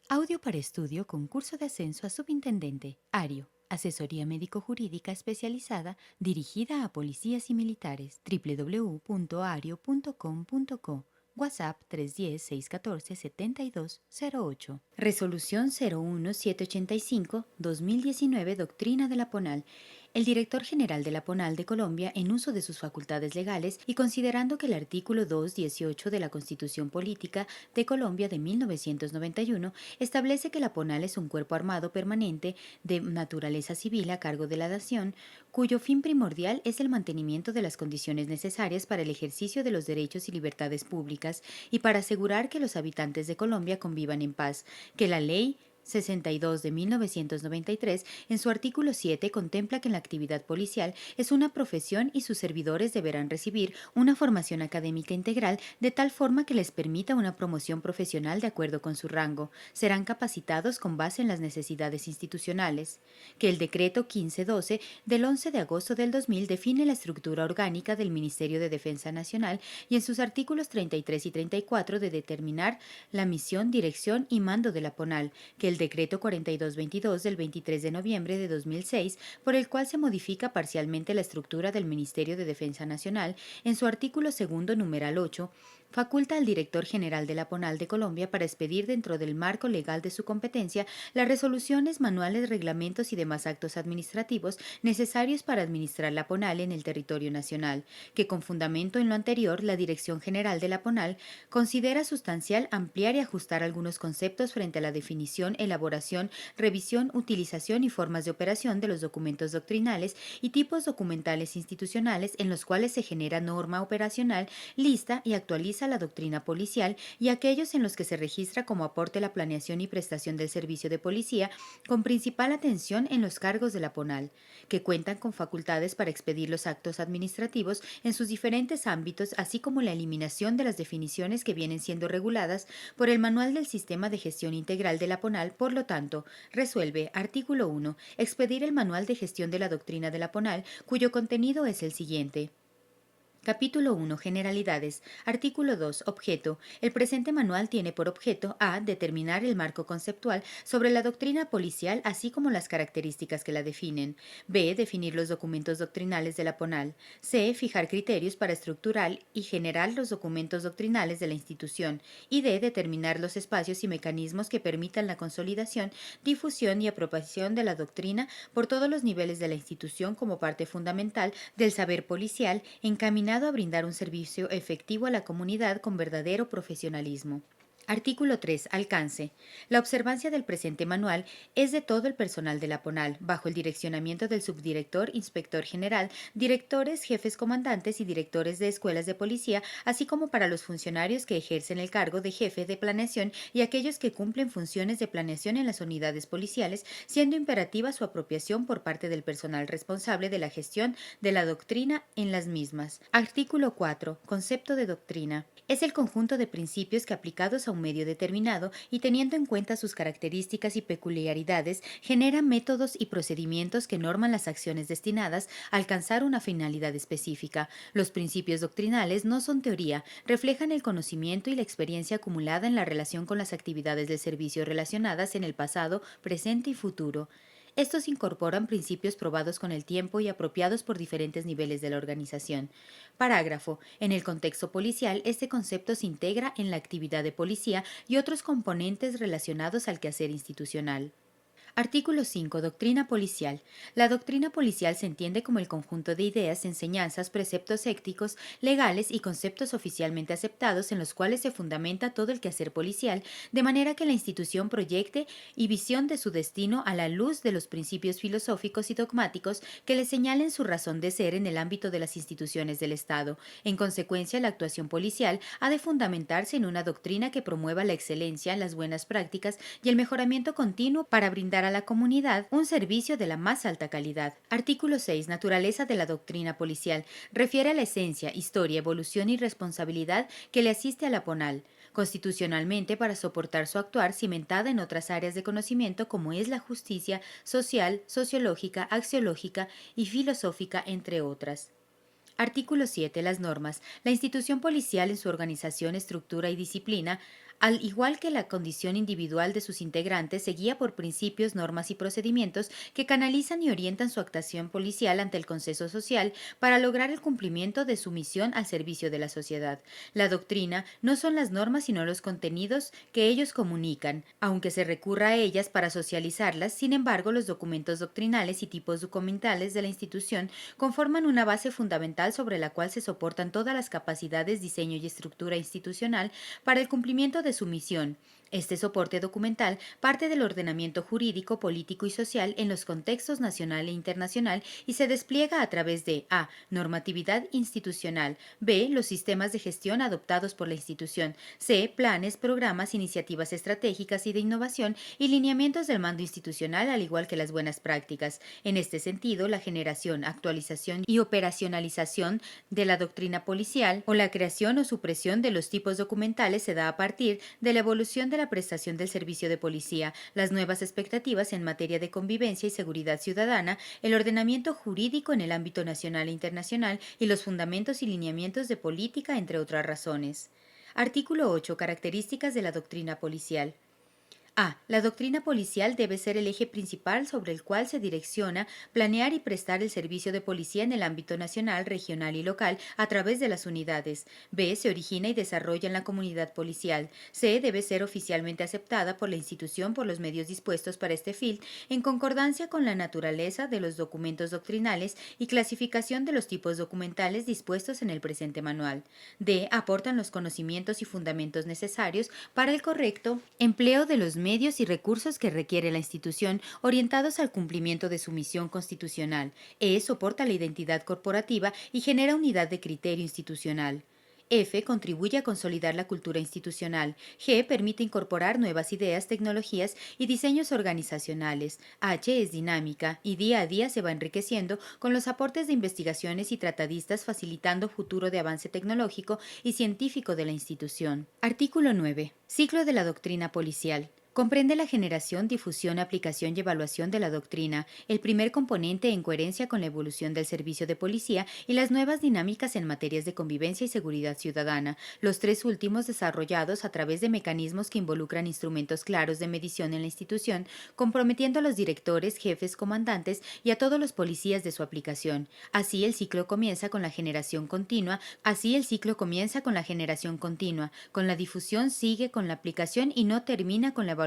Audio para estudio, concurso de ascenso a subintendente. ARIO. Asesoría médico-jurídica especializada dirigida a policías y militares. www.ario.com.co. WhatsApp 310-614-7208. Resolución 01785-2019 Doctrina de la PONAL. El director general de la PONAL de Colombia, en uso de sus facultades legales y considerando que el artículo 218 de la Constitución Política de Colombia de 1991 establece que la PONAL es un cuerpo armado permanente de naturaleza civil a cargo de la nación, cuyo fin primordial es el mantenimiento de las condiciones necesarias para el ejercicio de los derechos y libertades públicas y para asegurar que los habitantes de Colombia convivan en paz, que la ley 62 de 1993, en su artículo 7, contempla que la actividad policial es una profesión y sus servidores deberán recibir una formación académica integral de tal forma que les permita una promoción profesional de acuerdo con su rango. Serán capacitados con base en las necesidades institucionales. Que el decreto 1512 del 11 de agosto del 2000 define la estructura orgánica del Ministerio de Defensa Nacional y en sus artículos 33 y 34 de determinar la misión, dirección y mando de la PONAL, que el decreto 4222 del 23 de noviembre de 2006, por el cual se modifica parcialmente la estructura del Ministerio de Defensa Nacional, en su artículo segundo numeral 8, faculta al director general de la PONAL de Colombia para expedir dentro del marco legal de su competencia las resoluciones, manuales, reglamentos y demás actos administrativos necesarios para administrar la PONAL en el territorio nacional, que con fundamento en lo anterior, la Dirección General de la PONAL considera sustancial ampliar y ajustar algunos conceptos frente a la definición, elaboración, revisión, utilización y formas de operación de los documentos doctrinales y tipos documentales institucionales en los cuales se genera norma operacional, lista y actualiza la doctrina policial y aquellos en los que se registra como aporte la planeación y prestación del servicio de policía, con principal atención en los cargos de la PONAL, que cuentan con facultades para expedir los actos administrativos en sus diferentes ámbitos, así como la eliminación de las definiciones que vienen siendo reguladas por el Manual del Sistema de Gestión Integral de la PONAL. Por lo tanto, resuelve, artículo 1, expedir el Manual de Gestión de la Doctrina de la PONAL, cuyo contenido es el siguiente. Capítulo 1. Generalidades. Artículo 2. Objeto. El presente manual tiene por objeto a. Determinar el marco conceptual sobre la doctrina policial así como las características que la definen. b. Definir los documentos doctrinales de la PONAL. c. Fijar criterios para estructurar y generar los documentos doctrinales de la institución. Y d. Determinar los espacios y mecanismos que permitan la consolidación, difusión y apropiación de la doctrina por todos los niveles de la institución como parte fundamental del saber policial encaminado a brindar un servicio efectivo a la comunidad con verdadero profesionalismo. Artículo 3. Alcance. La observancia del presente manual es de todo el personal de la PONAL, bajo el direccionamiento del subdirector, inspector general, directores, jefes comandantes y directores de escuelas de policía, así como para los funcionarios que ejercen el cargo de jefe de planeación y aquellos que cumplen funciones de planeación en las unidades policiales, siendo imperativa su apropiación por parte del personal responsable de la gestión de la doctrina en las mismas. Artículo 4. Concepto de doctrina. Es el conjunto de principios que aplicados a un medio determinado y teniendo en cuenta sus características y peculiaridades, generan métodos y procedimientos que norman las acciones destinadas a alcanzar una finalidad específica. Los principios doctrinales no son teoría, reflejan el conocimiento y la experiencia acumulada en la relación con las actividades de servicio relacionadas en el pasado, presente y futuro. Estos incorporan principios probados con el tiempo y apropiados por diferentes niveles de la organización. Parágrafo. En el contexto policial, este concepto se integra en la actividad de policía y otros componentes relacionados al quehacer institucional. Artículo 5. Doctrina policial. La doctrina policial se entiende como el conjunto de ideas, enseñanzas, preceptos éticos, legales y conceptos oficialmente aceptados en los cuales se fundamenta todo el quehacer policial, de manera que la institución proyecte y visión de su destino a la luz de los principios filosóficos y dogmáticos que le señalen su razón de ser en el ámbito de las instituciones del Estado. En consecuencia, la actuación policial ha de fundamentarse en una doctrina que promueva la excelencia, las buenas prácticas y el mejoramiento continuo para brindar a la comunidad un servicio de la más alta calidad. Artículo 6. Naturaleza de la doctrina policial. Refiere a la esencia, historia, evolución y responsabilidad que le asiste a la PONAL constitucionalmente para soportar su actuar cimentada en otras áreas de conocimiento como es la justicia social, sociológica, axiológica y filosófica, entre otras. Artículo 7. Las normas. La institución policial en su organización, estructura y disciplina Al igual que la condición individual de sus integrantes, se guía por principios, normas y procedimientos que canalizan y orientan su actuación policial ante el consenso social para lograr el cumplimiento de su misión al servicio de la sociedad. La doctrina no son las normas sino los contenidos que ellos comunican, aunque se recurra a ellas para socializarlas. Sin embargo, los documentos doctrinales y tipos documentales de la institución conforman una base fundamental sobre la cual se soportan todas las capacidades, diseño y estructura institucional para el cumplimiento de su misión. Este soporte documental parte del ordenamiento jurídico, político y social en los contextos nacional e internacional y se despliega a través de a. Normatividad institucional, b. Los sistemas de gestión adoptados por la institución, c. Planes, programas, iniciativas estratégicas y de innovación y lineamientos del mando institucional, al igual que las buenas prácticas. En este sentido, la generación, actualización y operacionalización de la doctrina policial o la creación o supresión de los tipos documentales se da a partir de la evolución de la prestación del servicio de policía, las nuevas expectativas en materia de convivencia y seguridad ciudadana, el ordenamiento jurídico en el ámbito nacional e internacional y los fundamentos y lineamientos de política, entre otras razones. Artículo 8. Características de la doctrina policial. A. La doctrina policial debe ser el eje principal sobre el cual se direcciona, planear y prestar el servicio de policía en el ámbito nacional, regional y local a través de las unidades. B. Se origina y desarrolla en la comunidad policial. C. Debe ser oficialmente aceptada por la institución por los medios dispuestos para este fin, en concordancia con la naturaleza de los documentos doctrinales y clasificación de los tipos documentales dispuestos en el presente manual. D. Aportan los conocimientos y fundamentos necesarios para el correcto empleo de los medios y recursos que requiere la institución orientados al cumplimiento de su misión constitucional. E. Soporta la identidad corporativa y genera unidad de criterio institucional. F. Contribuye a consolidar la cultura institucional. G. Permite incorporar nuevas ideas, tecnologías y diseños organizacionales. H. Es dinámica y día a día se va enriqueciendo con los aportes de investigaciones y tratadistas, facilitando futuro de avance tecnológico y científico de la institución. Artículo 9. Ciclo de la doctrina policial. Comprende la generación, difusión, aplicación y evaluación de la doctrina, el primer componente en coherencia con la evolución del servicio de policía y las nuevas dinámicas en materias de convivencia y seguridad ciudadana, los tres últimos desarrollados a través de mecanismos que involucran instrumentos claros de medición en la institución, comprometiendo a los directores, jefes, comandantes y a todos los policías de su aplicación. Así el ciclo comienza con la generación continua, con la difusión sigue con la aplicación y no termina con la evaluación,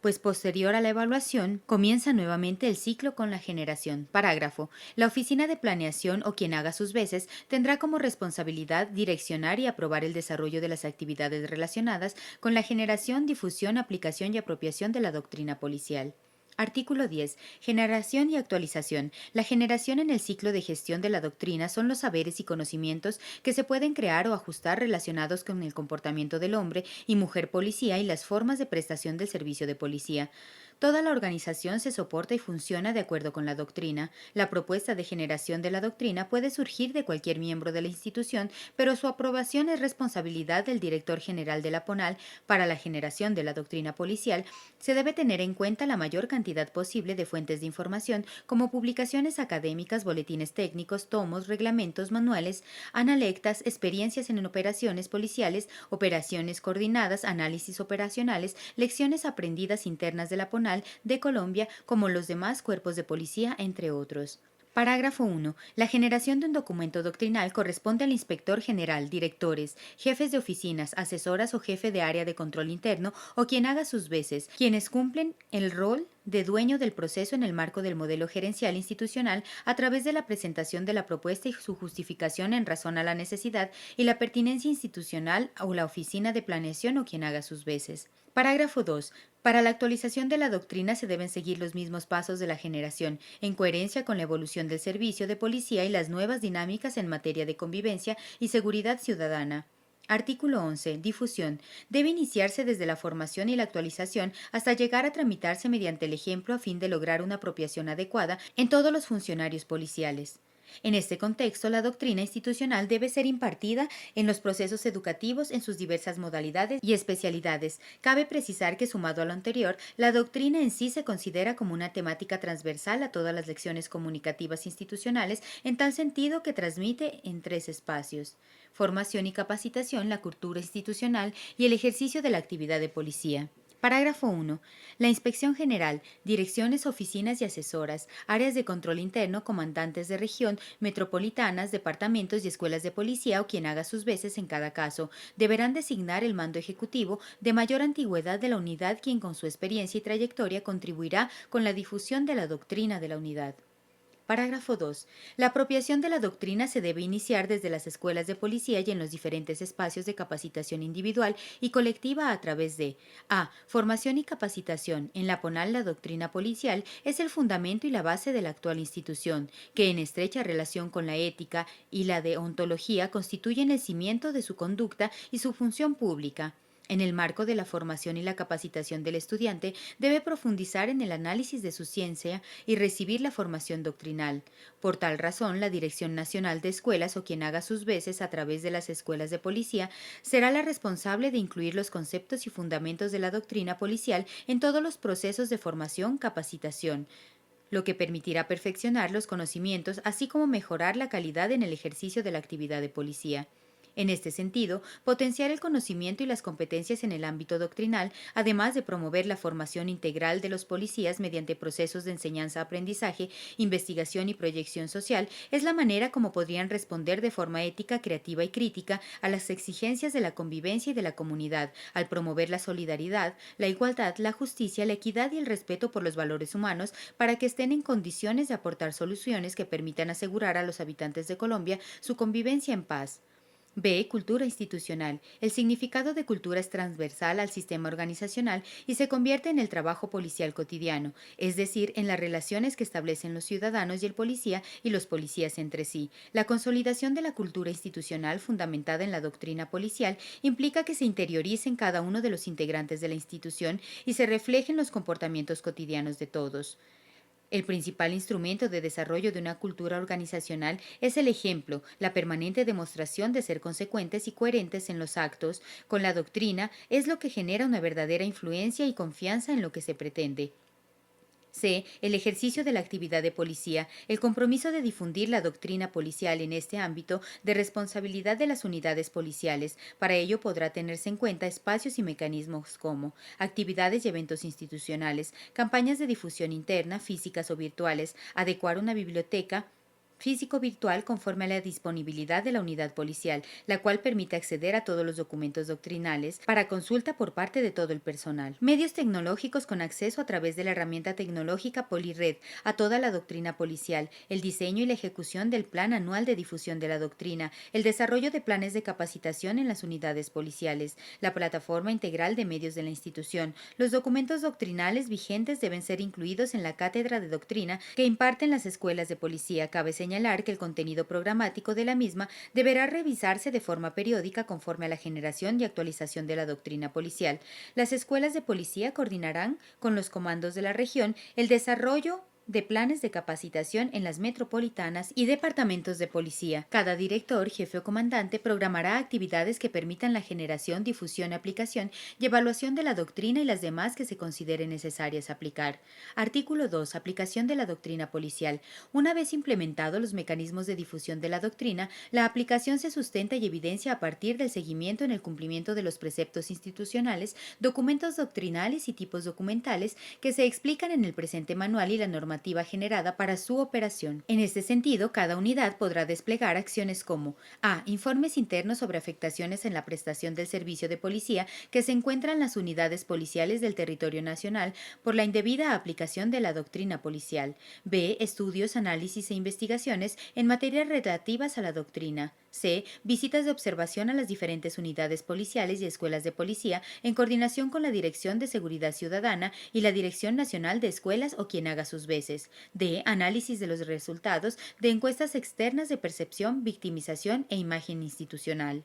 pues posterior a la evaluación comienza nuevamente el ciclo con la generación. Parágrafo. La oficina de planeación o quien haga sus veces tendrá como responsabilidad direccionar y aprobar el desarrollo de las actividades relacionadas con la generación, difusión, aplicación y apropiación de la doctrina policial. Artículo 10. Generación y actualización. La generación en el ciclo de gestión de la doctrina son los saberes y conocimientos que se pueden crear o ajustar relacionados con el comportamiento del hombre y mujer policía y las formas de prestación del servicio de policía. Toda la organización se soporta y funciona de acuerdo con la doctrina. La propuesta de generación de la doctrina puede surgir de cualquier miembro de la institución, pero su aprobación es responsabilidad del director general de la PONAL. Para la generación de la doctrina policial, se debe tener en cuenta la mayor cantidad posible de fuentes de información, como publicaciones académicas, boletines técnicos, tomos, reglamentos, manuales, analectas, experiencias en operaciones policiales, operaciones coordinadas, análisis operacionales, lecciones aprendidas internas de la PONAL de Colombia, como los demás cuerpos de policía, entre otros. Parágrafo 1. La generación de un documento doctrinal corresponde al inspector general, directores, jefes de oficinas, asesoras o jefe de área de control interno o quien haga sus veces, quienes cumplen el rol de dueño del proceso en el marco del modelo gerencial institucional a través de la presentación de la propuesta y su justificación en razón a la necesidad y la pertinencia institucional o la oficina de planeación o quien haga sus veces. Parágrafo 2. Para la actualización de la doctrina se deben seguir los mismos pasos de la generación, en coherencia con la evolución del servicio de policía y las nuevas dinámicas en materia de convivencia y seguridad ciudadana. Artículo 11. Difusión. Debe iniciarse desde la formación y la actualización hasta llegar a tramitarse mediante el ejemplo a fin de lograr una apropiación adecuada en todos los funcionarios policiales. En este contexto, la doctrina institucional debe ser impartida en los procesos educativos en sus diversas modalidades y especialidades. Cabe precisar que, sumado a lo anterior, la doctrina en sí se considera como una temática transversal a todas las lecciones comunicativas institucionales, en tal sentido que transmite en tres espacios: formación y capacitación, la cultura institucional y el ejercicio de la actividad de policía. Parágrafo 1. La Inspección General, direcciones, oficinas y asesoras, áreas de control interno, comandantes de región, metropolitanas, departamentos y escuelas de policía o quien haga sus veces en cada caso, deberán designar el mando ejecutivo de mayor antigüedad de la unidad, quien con su experiencia y trayectoria contribuirá con la difusión de la doctrina de la unidad. Parágrafo 2. La apropiación de la doctrina se debe iniciar desde las escuelas de policía y en los diferentes espacios de capacitación individual y colectiva a través de a. Formación y capacitación. En la PONAL, la doctrina policial es el fundamento y la base de la actual institución, que en estrecha relación con la ética y la deontología constituyen el cimiento de su conducta y su función pública. En el marco de la formación y la capacitación del estudiante, debe profundizar en el análisis de su ciencia y recibir la formación doctrinal. Por tal razón, la Dirección Nacional de Escuelas o quien haga sus veces a través de las escuelas de policía será la responsable de incluir los conceptos y fundamentos de la doctrina policial en todos los procesos de formación-capacitación, lo que permitirá perfeccionar los conocimientos así como mejorar la calidad en el ejercicio de la actividad de policía. En este sentido, potenciar el conocimiento y las competencias en el ámbito doctrinal, además de promover la formación integral de los policías mediante procesos de enseñanza-aprendizaje, investigación y proyección social, es la manera como podrían responder de forma ética, creativa y crítica a las exigencias de la convivencia y de la comunidad, al promover la solidaridad, la igualdad, la justicia, la equidad y el respeto por los valores humanos, para que estén en condiciones de aportar soluciones que permitan asegurar a los habitantes de Colombia su convivencia en paz. B. Cultura institucional. El significado de cultura es transversal al sistema organizacional y se convierte en el trabajo policial cotidiano, es decir, en las relaciones que establecen los ciudadanos y el policía y los policías entre sí. La consolidación de la cultura institucional fundamentada en la doctrina policial implica que se interiorice en cada uno de los integrantes de la institución y se refleje en los comportamientos cotidianos de todos. El principal instrumento de desarrollo de una cultura organizacional es el ejemplo, la permanente demostración de ser consecuentes y coherentes en los actos con la doctrina es lo que genera una verdadera influencia y confianza en lo que se pretende. C. El ejercicio de la actividad de policía. El compromiso de difundir la doctrina policial en este ámbito de responsabilidad de las unidades policiales. Para ello podrá tenerse en cuenta espacios y mecanismos como actividades y eventos institucionales, campañas de difusión interna, físicas o virtuales, adecuar una biblioteca físico-virtual conforme a la disponibilidad de la unidad policial, la cual permite acceder a todos los documentos doctrinales para consulta por parte de todo el personal. Medios tecnológicos con acceso a través de la herramienta tecnológica PoliRed a toda la doctrina policial, el diseño y la ejecución del plan anual de difusión de la doctrina, el desarrollo de planes de capacitación en las unidades policiales, la plataforma integral de medios de la institución. Los documentos doctrinales vigentes deben ser incluidos en la cátedra de doctrina que imparten las escuelas de policía. Cabe señalar que el contenido programático de la misma deberá revisarse de forma periódica conforme a la generación y actualización de la doctrina policial. Las escuelas de policía coordinarán con los comandos de la región el desarrollo de planes de capacitación en las metropolitanas y departamentos de policía. Cada director, jefe o comandante programará actividades que permitan la generación, difusión, aplicación y evaluación de la doctrina y las demás que se consideren necesarias aplicar. Artículo 2. Aplicación de la doctrina policial. Una vez implementados los mecanismos de difusión de la doctrina, la aplicación se sustenta y evidencia a partir del seguimiento en el cumplimiento de los preceptos institucionales, documentos doctrinales y tipos documentales que se explican en el presente manual y la normativa generada para su operación. En este sentido, cada unidad podrá desplegar acciones como a. Informes internos sobre afectaciones en la prestación del servicio de policía que se encuentran en las unidades policiales del territorio nacional por la indebida aplicación de la doctrina policial. B. Estudios, análisis e investigaciones en materias relativas a la doctrina. C. Visitas de observación a las diferentes unidades policiales y escuelas de policía en coordinación con la Dirección de Seguridad Ciudadana y la Dirección Nacional de Escuelas o quien haga sus veces. D. Análisis de los resultados de encuestas externas de percepción, victimización e imagen institucional.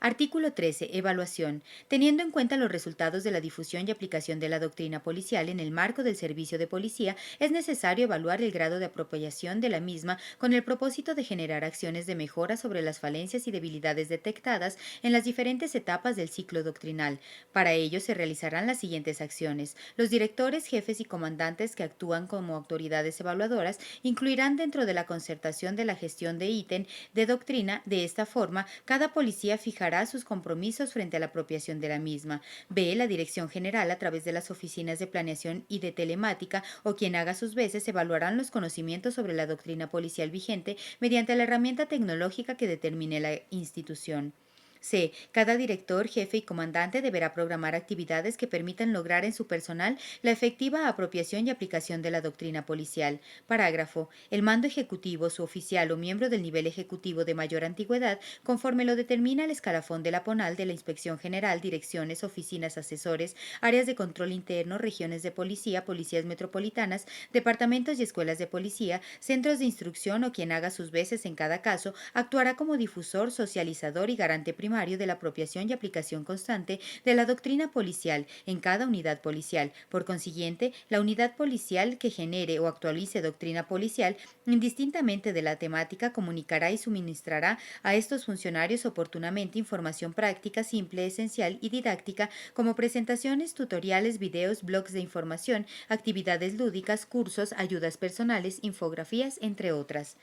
Artículo 13. Evaluación. Teniendo en cuenta los resultados de la difusión y aplicación de la doctrina policial en el marco del servicio de policía, es necesario evaluar el grado de apropiación de la misma con el propósito de generar acciones de mejora sobre las falencias y debilidades detectadas en las diferentes etapas del ciclo doctrinal. Para ello se realizarán las siguientes acciones. Los directores, jefes y comandantes que actúan como autoridades evaluadoras incluirán dentro de la concertación de la gestión de ítem de doctrina. De esta forma, cada policía fijará sus compromisos frente a la apropiación de la misma. B. La Dirección General, a través de las oficinas de planeación y de telemática, o quien haga sus veces, evaluarán los conocimientos sobre la doctrina policial vigente mediante la herramienta tecnológica que determine la institución. C. Cada director, jefe y comandante deberá programar actividades que permitan lograr en su personal la efectiva apropiación y aplicación de la doctrina policial. Parágrafo. El mando ejecutivo, su oficial o miembro del nivel ejecutivo de mayor antigüedad, conforme lo determina el escalafón de la PONAL de la Inspección General, direcciones, oficinas, asesores, áreas de control interno, regiones de policía, policías metropolitanas, departamentos y escuelas de policía, centros de instrucción o quien haga sus veces en cada caso, actuará como difusor, socializador y garante primario de la apropiación y aplicación constante de la doctrina policial en cada unidad policial. Por consiguiente, la unidad policial que genere o actualice doctrina policial, indistintamente de la temática, comunicará y suministrará a estos funcionarios oportunamente información práctica, simple, esencial y didáctica, como presentaciones, tutoriales, videos, blogs de información, actividades lúdicas, cursos, ayudas personales, infografías, entre otras.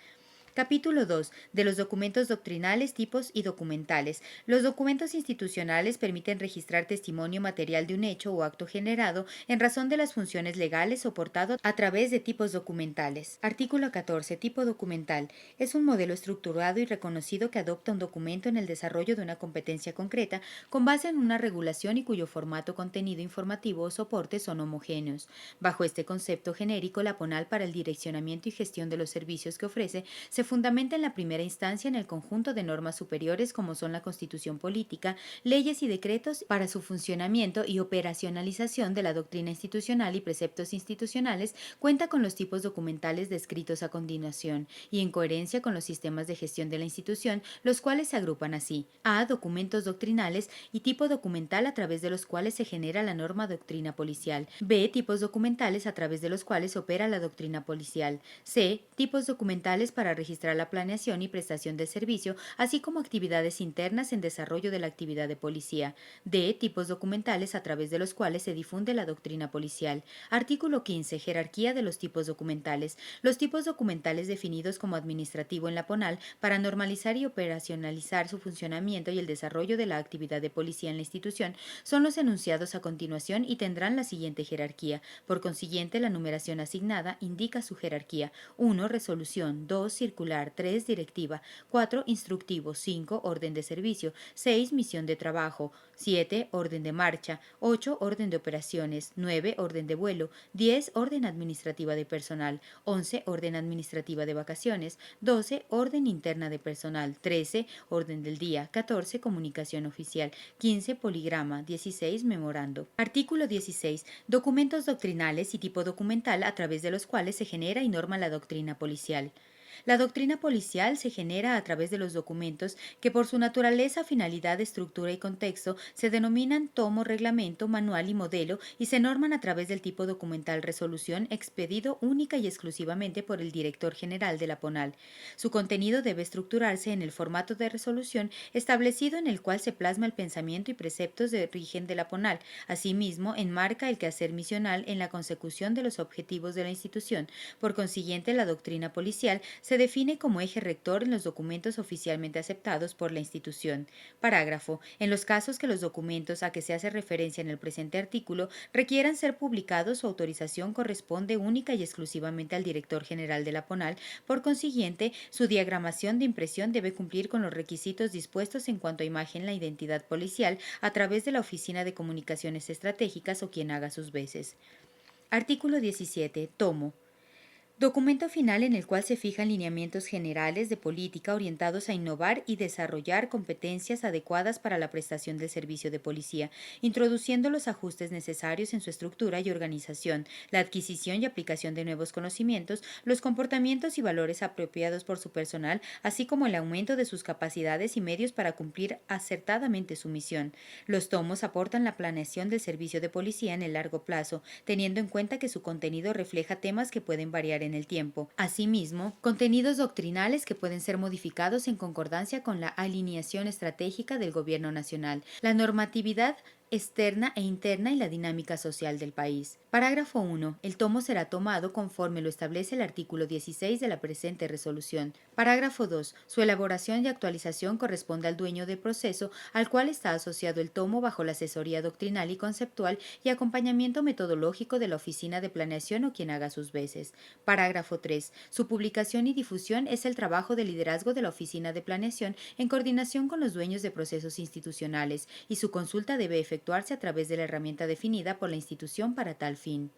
Capítulo 2. De los documentos doctrinales, tipos y documentales. Los documentos institucionales permiten registrar testimonio material de un hecho o acto generado en razón de las funciones legales soportado a través de tipos documentales. Artículo 14. Tipo documental. Es un modelo estructurado y reconocido que adopta un documento en el desarrollo de una competencia concreta con base en una regulación y cuyo formato, contenido informativo o soporte son homogéneos. Bajo este concepto genérico, la PONAL, para el direccionamiento y gestión de los servicios que ofrece, se fundamenta en la primera instancia en el conjunto de normas superiores como son la Constitución política, leyes y decretos para su funcionamiento y operacionalización de la doctrina institucional y preceptos institucionales. Cuenta con los tipos documentales descritos a continuación y en coherencia con los sistemas de gestión de la institución, los cuales se agrupan así: A. Documentos doctrinales y tipo documental a través de los cuales se genera la norma doctrina policial. B. Tipos documentales a través de los cuales se opera la doctrina policial. C. Tipos documentales para registrar la planeación y prestación del servicio, así como actividades internas en desarrollo de la actividad de policía. D. Tipos documentales a través de los cuales se difunde la doctrina policial. Artículo 15. Jerarquía de los tipos documentales. Los tipos documentales definidos como administrativo en la PONAL para normalizar y operacionalizar su funcionamiento y el desarrollo de la actividad de policía en la institución son los enunciados a continuación y tendrán la siguiente jerarquía. Por consiguiente, la numeración asignada indica su jerarquía. 1. Resolución. 2. Circular. 3. Directiva. 4. Instructivo. 5. Orden de servicio. 6. Misión de trabajo. 7. Orden de marcha. 8. Orden de operaciones. 9. Orden de vuelo. 10. Orden administrativa de personal. 11. Orden administrativa de vacaciones. 12. Orden interna de personal. 13. Orden del día. 14. Comunicación oficial. 15. Poligrama. 16. Memorando. Artículo 16. Documentos doctrinales y tipo documental a través de los cuales se genera y norma la doctrina policial. La doctrina policial se genera a través de los documentos que, por su naturaleza, finalidad, estructura y contexto, se denominan tomo, reglamento, manual y modelo y se norman a través del tipo documental resolución expedido única y exclusivamente por el director general de la PONAL. Su contenido debe estructurarse en el formato de resolución establecido en el cual se plasma el pensamiento y preceptos de origen de la PONAL. Asimismo, enmarca el quehacer misional en la consecución de los objetivos de la institución. Por consiguiente, la doctrina policial se define como eje rector en los documentos oficialmente aceptados por la institución. Parágrafo. En los casos que los documentos a que se hace referencia en el presente artículo requieran ser publicados, su autorización corresponde única y exclusivamente al director general de la PONAL. Por consiguiente, su diagramación de impresión debe cumplir con los requisitos dispuestos en cuanto a imagen la identidad policial a través de la Oficina de Comunicaciones Estratégicas o quien haga sus veces. Artículo 17. Tomo. Documento final en el cual se fijan lineamientos generales de política orientados a innovar y desarrollar competencias adecuadas para la prestación del servicio de policía, introduciendo los ajustes necesarios en su estructura y organización, la adquisición y aplicación de nuevos conocimientos, los comportamientos y valores apropiados por su personal, así como el aumento de sus capacidades y medios para cumplir acertadamente su misión. Los tomos aportan la planeación del servicio de policía en el largo plazo, teniendo en cuenta que su contenido refleja temas que pueden variar en el tiempo. Asimismo, contenidos doctrinales que pueden ser modificados en concordancia con la alineación estratégica del Gobierno nacional, la normatividad externa e interna y la dinámica social del país. Parágrafo 1. El tomo será tomado conforme lo establece el artículo 16 de la presente resolución. Parágrafo 2. Su elaboración y actualización corresponde al dueño del proceso, al cual está asociado el tomo bajo la asesoría doctrinal y conceptual y acompañamiento metodológico de la Oficina de Planeación o quien haga sus veces. Parágrafo 3. Su publicación y difusión es el trabajo de liderazgo de la Oficina de Planeación en coordinación con los dueños de procesos institucionales, y su consulta debe efectuarse a través de la herramienta definida por la institución para tal fin.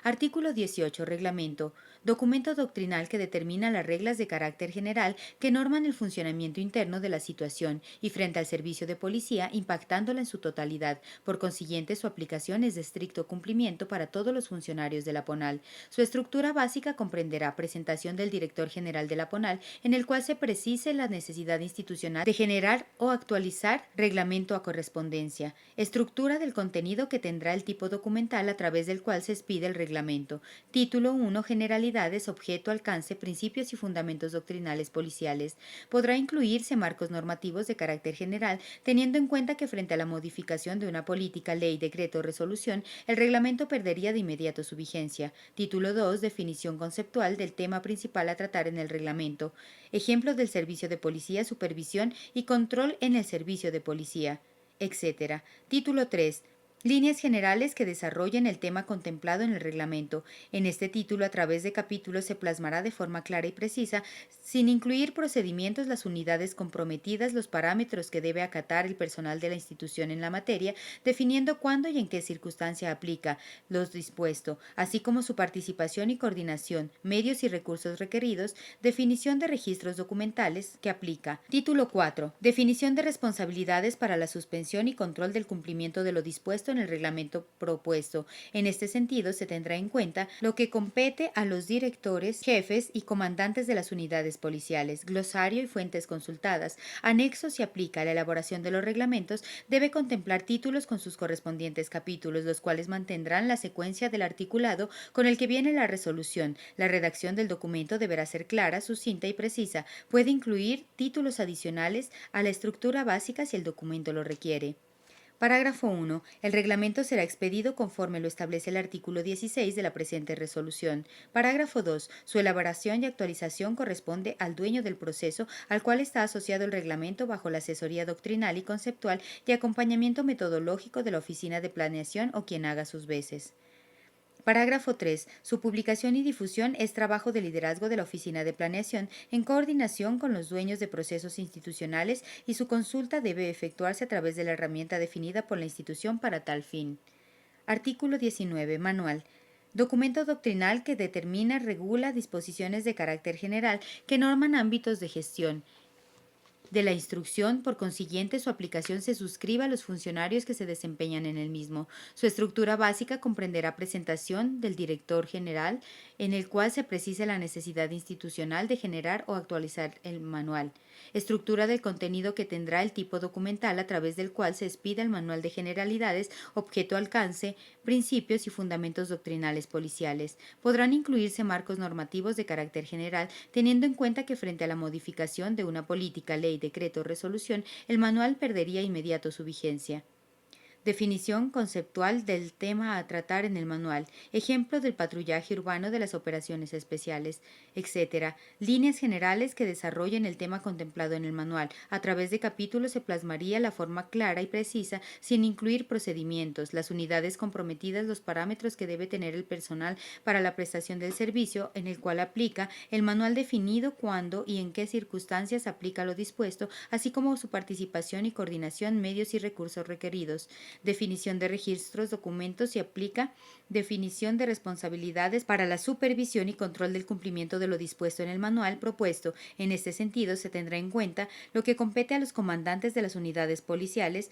Artículo 18. Reglamento. Documento doctrinal que determina las reglas de carácter general que norman el funcionamiento interno de la situación y frente al servicio de policía, impactándola en su totalidad. Por consiguiente, su aplicación es de estricto cumplimiento para todos los funcionarios de la PONAL. Su estructura básica comprenderá presentación del director general de la PONAL, en el cual se precise la necesidad institucional de generar o actualizar reglamento a correspondencia. Estructura del contenido que tendrá el tipo documental a través del cual se expide el reglamento. Título 1. Generalidades, objeto, alcance, principios y fundamentos doctrinales policiales. Podrá incluirse marcos normativos de carácter general, teniendo en cuenta que frente a la modificación de una política, ley, decreto o resolución, el reglamento perdería de inmediato su vigencia. Título 2. Definición conceptual del tema principal a tratar en el reglamento. Ejemplos del servicio de policía, supervisión y control en el servicio de policía, etc. Título 3. Líneas generales que desarrollen el tema contemplado en el reglamento. En este título, a través de capítulos, se plasmará de forma clara y precisa, sin incluir procedimientos, las unidades comprometidas, los parámetros que debe acatar el personal de la institución en la materia, definiendo cuándo y en qué circunstancia aplica los dispuesto, así como su participación y coordinación, medios y recursos requeridos, definición de registros documentales que aplica. Título 4. Definición de responsabilidades para la suspensión y control del cumplimiento de lo dispuesto en el reglamento propuesto. En este sentido, se tendrá en cuenta lo que compete a los directores, jefes y comandantes de las unidades policiales. Glosario y fuentes consultadas. Anexo se aplica a la elaboración de los reglamentos, debe contemplar títulos con sus correspondientes capítulos, los cuales mantendrán la secuencia del articulado con el que viene la resolución. La redacción del documento deberá ser clara, sucinta y precisa. Puede incluir títulos adicionales a la estructura básica si el documento lo requiere. Parágrafo 1. El reglamento será expedido conforme lo establece el artículo 16 de la presente resolución. Parágrafo 2. Su elaboración y actualización corresponde al dueño del proceso, al cual está asociado el reglamento bajo la asesoría doctrinal y conceptual y acompañamiento metodológico de la Oficina de Planeación o quien haga sus veces. Parágrafo 3. Su publicación y difusión es trabajo de liderazgo de la Oficina de Planeación en coordinación con los dueños de procesos institucionales, y su consulta debe efectuarse a través de la herramienta definida por la institución para tal fin. Artículo 19. Manual. Documento doctrinal que determina, regula disposiciones de carácter general que norman ámbitos de gestión de la instrucción. Por consiguiente, su aplicación se suscribe a los funcionarios que se desempeñan en el mismo. Su estructura básica comprenderá presentación del director general, en el cual se precisa la necesidad institucional de generar o actualizar el manual. Estructura del contenido que tendrá el tipo documental a través del cual se expida el manual de generalidades, objeto, alcance, principios y fundamentos doctrinales policiales. Podrán incluirse marcos normativos de carácter general, teniendo en cuenta que frente a la modificación de una política, ley, decreto o resolución, el manual perdería inmediato su vigencia. Definición conceptual del tema a tratar en el manual. Ejemplo del patrullaje urbano, de las operaciones especiales, etc. Líneas generales que desarrollen el tema contemplado en el manual. A través de capítulos se plasmaría la forma clara y precisa, sin incluir procedimientos, las unidades comprometidas, los parámetros que debe tener el personal para la prestación del servicio en el cual aplica, el manual definido cuándo y en qué circunstancias aplica lo dispuesto, así como su participación y coordinación, medios y recursos requeridos. definición de registros, documentos y aplica definición de responsabilidades para la supervisión y control del cumplimiento de lo dispuesto en el manual propuesto. En este sentido, se tendrá en cuenta lo que compete a los comandantes de las unidades policiales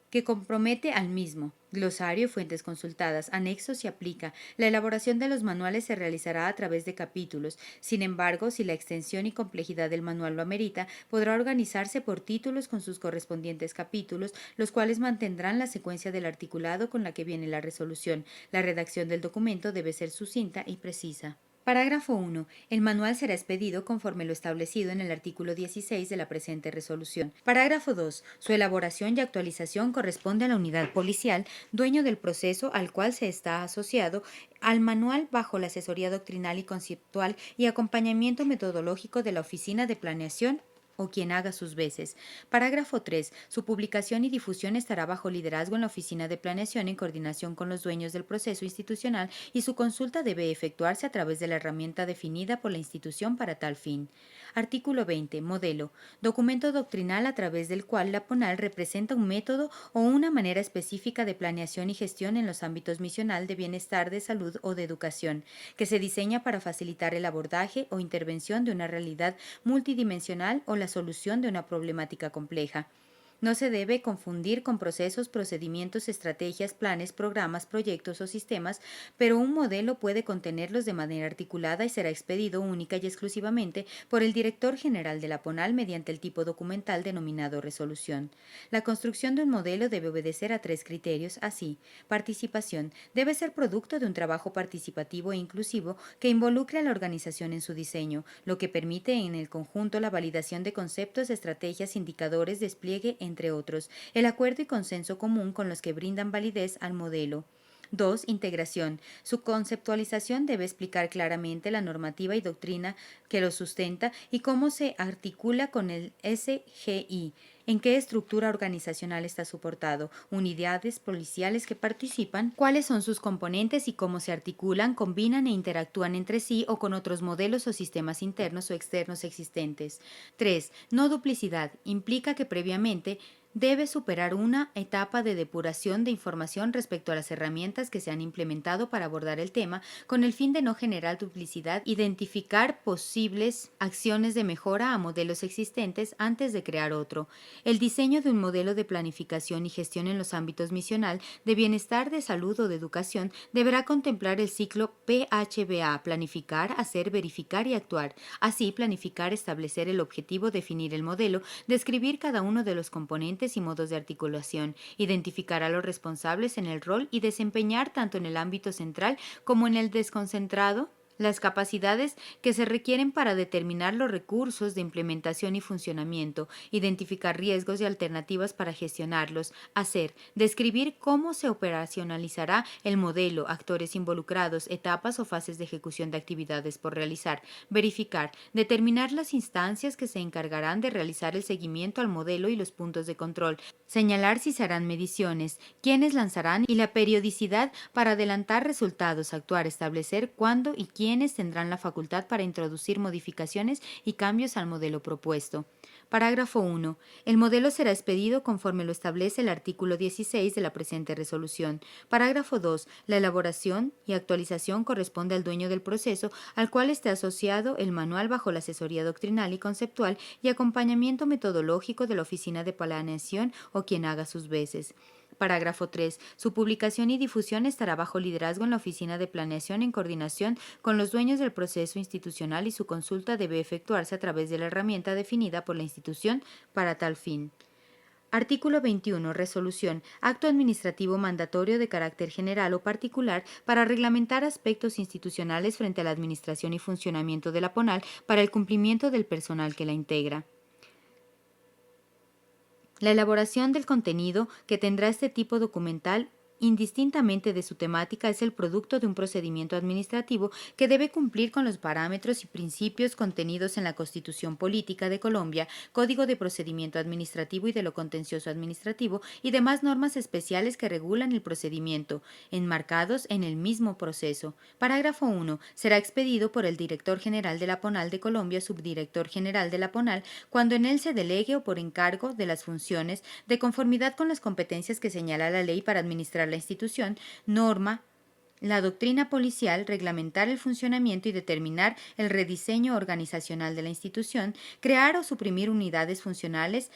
que compromete al mismo. Glosario, fuentes consultadas, anexos y aplica. La elaboración de los manuales se realizará a través de capítulos. Sin embargo, si la extensión y complejidad del manual lo amerita, podrá organizarse por títulos con sus correspondientes capítulos, los cuales mantendrán la secuencia del articulado con la que viene la resolución. La redacción del documento debe ser sucinta y precisa. Parágrafo 1. El manual será expedido conforme lo establecido en el artículo 16 de la presente resolución. Parágrafo 2. Su elaboración y actualización corresponde a la unidad policial, dueño del proceso al cual se está asociado, al manual bajo la asesoría doctrinal y conceptual y acompañamiento metodológico de la Oficina de Planeación o quien haga sus veces. Parágrafo 3. Su publicación y difusión estará bajo liderazgo en la Oficina de Planeación en coordinación con los dueños del proceso institucional y su consulta debe efectuarse a través de la herramienta definida por la institución para tal fin. Artículo 20. Modelo. Documento doctrinal a través del cual la PONAL representa un método o una manera específica de planeación y gestión en los ámbitos misional de bienestar, de salud o de educación, que se diseña para facilitar el abordaje o intervención de una realidad multidimensional o la solución de una problemática compleja. No se debe confundir con procesos, procedimientos, estrategias, planes, programas, proyectos o sistemas, pero un modelo puede contenerlos de manera articulada y será expedido única y exclusivamente por el director general de la PONAL mediante el tipo documental denominado resolución. La construcción de un modelo debe obedecer a 3 criterios, así: participación. Debe ser producto de un trabajo participativo e inclusivo que involucre a la organización en su diseño, lo que permite en el conjunto la validación de conceptos, estrategias, indicadores, despliegue, entre otros, el acuerdo y consenso común con los que brindan validez al modelo. 2. Integración. Su conceptualización debe explicar claramente la normativa y doctrina que lo sustenta y cómo se articula con el SGI, en qué estructura organizacional está soportado, unidades policiales que participan, cuáles son sus componentes y cómo se articulan, combinan e interactúan entre sí o con otros modelos o sistemas internos o externos existentes. 3. No duplicidad. Implica que previamente debe superar una etapa de depuración de información respecto a las herramientas que se han implementado para abordar el tema, con el fin de no generar duplicidad, identificar posibles acciones de mejora a modelos existentes antes de crear otro. El diseño de un modelo de planificación y gestión en los ámbitos misional, de bienestar, de salud o de educación deberá contemplar el ciclo PHBA: planificar, hacer, verificar y actuar. Así, planificar, establecer el objetivo, definir el modelo, describir cada uno de los componentes y modos de articulación, identificar a los responsables en el rol y desempeñar tanto en el ámbito central como en el desconcentrado las capacidades que se requieren para determinar los recursos de implementación y funcionamiento, identificar riesgos y alternativas para gestionarlos, hacer, describir cómo se operacionalizará el modelo, actores involucrados, etapas o fases de ejecución de actividades por realizar, verificar, determinar las instancias que se encargarán de realizar el seguimiento al modelo y los puntos de control, señalar si se harán mediciones, quiénes lanzarán y la periodicidad para adelantar resultados, actuar, establecer cuándo y quiénes tendrán la facultad para introducir modificaciones y cambios al modelo propuesto. Parágrafo 1. El modelo será expedido conforme lo establece el artículo 16 de la presente resolución. Parágrafo 2. La elaboración y actualización corresponde al dueño del proceso, al cual esté asociado el manual bajo la asesoría doctrinal y conceptual y acompañamiento metodológico de la Oficina de Planeación o quien haga sus veces. Parágrafo 3. Su publicación y difusión estará bajo liderazgo en la Oficina de Planeación en coordinación con los dueños del proceso institucional y su consulta debe efectuarse a través de la herramienta definida por la institución para tal fin. Artículo 21. Resolución. Acto administrativo mandatorio de carácter general o particular para reglamentar aspectos institucionales frente a la administración y funcionamiento de la PONAL para el cumplimiento del personal que la integra. La elaboración del contenido que tendrá este tipo documental indistintamente de su temática, es el producto de un procedimiento administrativo que debe cumplir con los parámetros y principios contenidos en la Constitución Política de Colombia, Código de Procedimiento Administrativo y de lo Contencioso Administrativo y demás normas especiales que regulan el procedimiento, enmarcados en el mismo proceso. Parágrafo 1. Será expedido por el Director General de la PONAL de Colombia, Subdirector General de la PONAL, cuando en él se delegue o por encargo de las funciones, de conformidad con las competencias que señala la ley para administrar la institución, norma la doctrina policial, reglamentar el funcionamiento y determinar el rediseño organizacional de la institución, crear o suprimir unidades funcionales,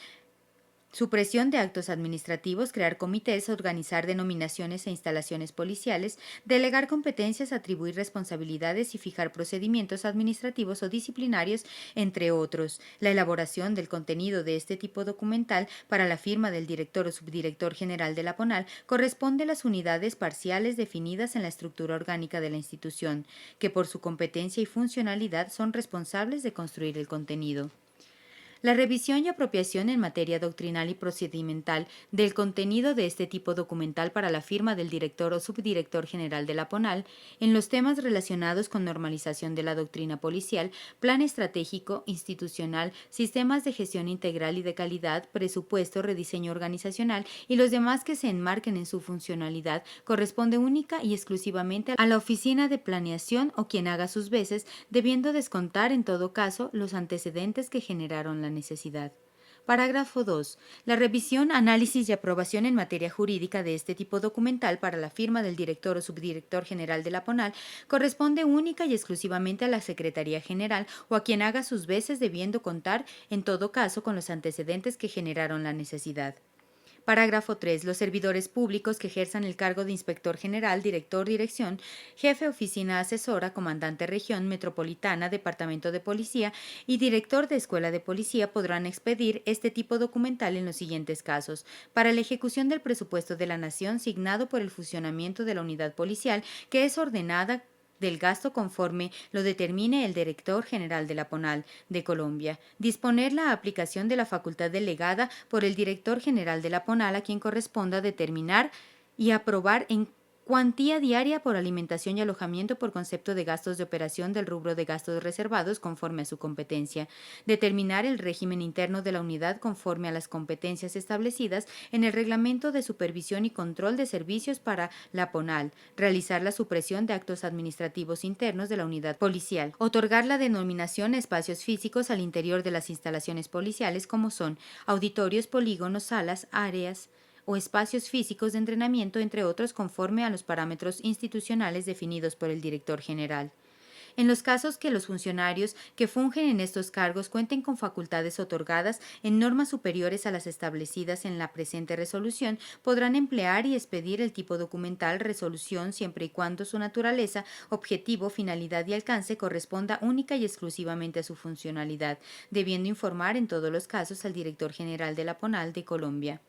supresión de actos administrativos, crear comités, organizar denominaciones e instalaciones policiales, delegar competencias, atribuir responsabilidades y fijar procedimientos administrativos o disciplinarios, entre otros. La elaboración del contenido de este tipo documental para la firma del director o subdirector general de la PONAL corresponde a las unidades parciales definidas en la estructura orgánica de la institución, que por su competencia y funcionalidad son responsables de construir el contenido. La revisión y apropiación en materia doctrinal y procedimental del contenido de este tipo documental para la firma del director o subdirector general de la PONAL en los temas relacionados con normalización de la doctrina policial, plan estratégico, institucional, sistemas de gestión integral y de calidad, presupuesto, rediseño organizacional y los demás que se enmarquen en su funcionalidad corresponde única y exclusivamente a la Oficina de Planeación o quien haga sus veces, debiendo descontar en todo caso los antecedentes que generaron la necesidad. Parágrafo 2. La revisión, análisis y aprobación en materia jurídica de este tipo documental para la firma del director o subdirector general de la PONAL corresponde única y exclusivamente a la Secretaría General o a quien haga sus veces, debiendo contar en todo caso con los antecedentes que generaron la necesidad. Parágrafo 3. Los servidores públicos que ejerzan el cargo de inspector general, director, dirección, jefe, oficina asesora, comandante región metropolitana, departamento de policía y director de escuela de policía podrán expedir este tipo documental en los siguientes casos: para la ejecución del presupuesto de la Nación signado por el funcionamiento de la unidad policial, que es ordenada del gasto conforme lo determine el Director General de la PONAL de Colombia. Disponer la aplicación de la facultad delegada por el Director General de la PONAL a quien corresponda determinar y aprobar en cuantía diaria por alimentación y alojamiento por concepto de gastos de operación del rubro de gastos reservados conforme a su competencia. Determinar el régimen interno de la unidad conforme a las competencias establecidas en el reglamento de supervisión y control de servicios para la PONAL. Realizar la supresión de actos administrativos internos de la unidad policial. Otorgar la denominación a espacios físicos al interior de las instalaciones policiales como son auditorios, polígonos, salas, áreas o espacios físicos de entrenamiento, entre otros, conforme a los parámetros institucionales definidos por el director general. En los casos que los funcionarios que fungen en estos cargos cuenten con facultades otorgadas en normas superiores a las establecidas en la presente resolución, podrán emplear y expedir el tipo documental resolución siempre y cuando su naturaleza, objetivo, finalidad y alcance corresponda única y exclusivamente a su funcionalidad, debiendo informar en todos los casos al director general de la PONAL de Colombia.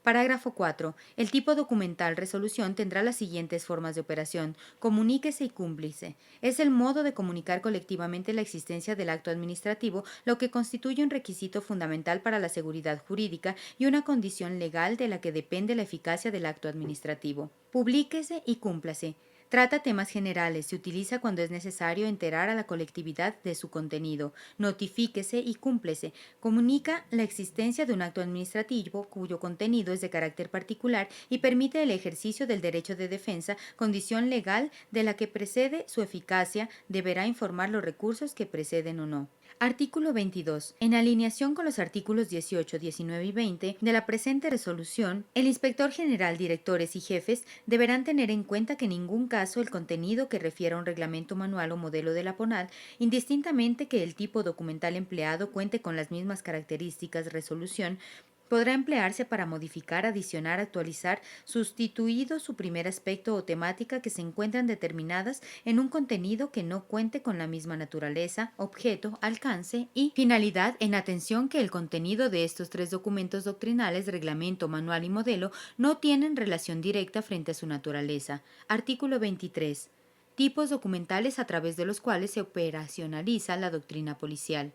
Parágrafo 4. El tipo documental resolución tendrá las siguientes formas de operación: comuníquese y cúmplice. Es el modo de comunicar colectivamente la existencia del acto administrativo, lo que constituye un requisito fundamental para la seguridad jurídica y una condición legal de la que depende la eficacia del acto administrativo. Publíquese y cúmplase. Trata temas generales, se utiliza cuando es necesario enterar a la colectividad de su contenido. Notifíquese y cúmplese. Comunica la existencia de un acto administrativo cuyo contenido es de carácter particular y permite el ejercicio del derecho de defensa, condición legal de la que precede su eficacia, deberá informar los recursos que preceden o no. Artículo 22. En alineación con los artículos 18, 19 y 20 de la presente resolución, el inspector general, directores y jefes deberán tener en cuenta que en ningún caso el contenido que refiera a un reglamento, manual o modelo de la PONAL, indistintamente que el tipo documental empleado cuente con las mismas características resolución, podrá emplearse para modificar, adicionar, actualizar, sustituido su primer aspecto o temática que se encuentran determinadas en un contenido que no cuente con la misma naturaleza, objeto, alcance y finalidad, en atención que el contenido de estos tres documentos doctrinales, reglamento, manual y modelo, no tienen relación directa frente a su naturaleza. Artículo 23. Tipos documentales a través de los cuales se operacionaliza la doctrina policial.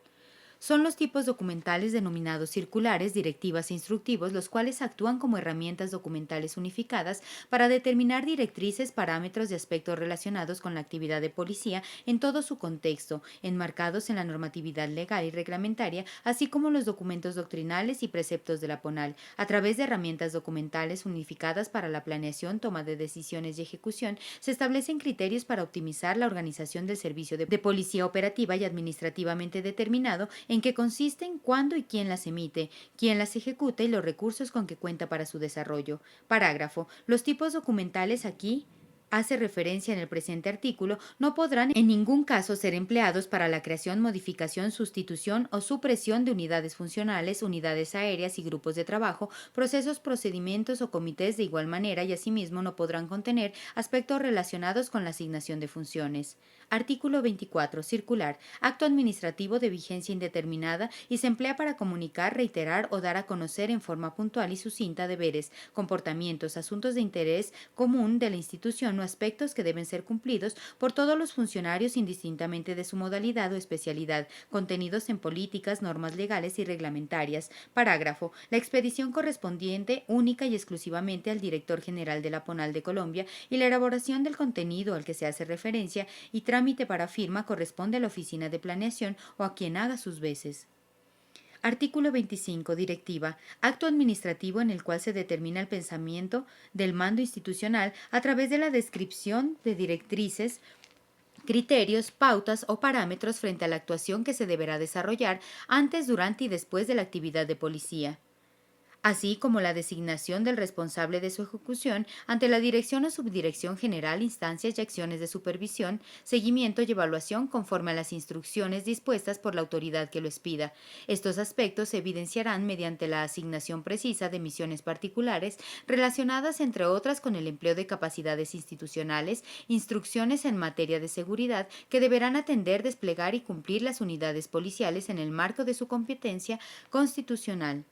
Son los tipos documentales denominados circulares, directivas e instructivos, los cuales actúan como herramientas documentales unificadas para determinar directrices, parámetros y aspectos relacionados con la actividad de policía en todo su contexto, enmarcados en la normatividad legal y reglamentaria, así como los documentos doctrinales y preceptos de la PONAL, a través de herramientas documentales unificadas para la planeación, toma de decisiones y ejecución. Se establecen criterios para optimizar la organización del servicio de policía operativa y administrativamente determinado, en qué consisten, cuándo y quién las emite, quién las ejecuta y los recursos con que cuenta para su desarrollo. Parágrafo. Los tipos documentales aquí hace referencia en el presente artículo, no podrán en ningún caso ser empleados para la creación, modificación, sustitución o supresión de unidades funcionales, unidades aéreas y grupos de trabajo, procesos, procedimientos o comités de igual manera, y asimismo no podrán contener aspectos relacionados con la asignación de funciones. Artículo 24. Circular. Acto administrativo de vigencia indeterminada y se emplea para comunicar, reiterar o dar a conocer en forma puntual y sucinta deberes, comportamientos, asuntos de interés común de la institución o aspectos que deben ser cumplidos por todos los funcionarios indistintamente de su modalidad o especialidad, contenidos en políticas, normas legales y reglamentarias. Parágrafo. La expedición correspondiente única y exclusivamente al Director General de la PONAL de Colombia y la elaboración del contenido al que se hace referencia y trámite para firma corresponde a la Oficina de Planeación o a quien haga sus veces. Artículo 25. Directiva. Acto administrativo en el cual se determina el pensamiento del mando institucional a través de la descripción de directrices, criterios, pautas o parámetros frente a la actuación que se deberá desarrollar antes, durante y después de la actividad de policía, así como la designación del responsable de su ejecución ante la Dirección o Subdirección General, instancias y acciones de supervisión, seguimiento y evaluación conforme a las instrucciones dispuestas por la autoridad que lo expida. Estos aspectos se evidenciarán mediante la asignación precisa de misiones particulares relacionadas, entre otras, con el empleo de capacidades institucionales, instrucciones en materia de seguridad que deberán atender, desplegar y cumplir las unidades policiales en el marco de su competencia constitucional,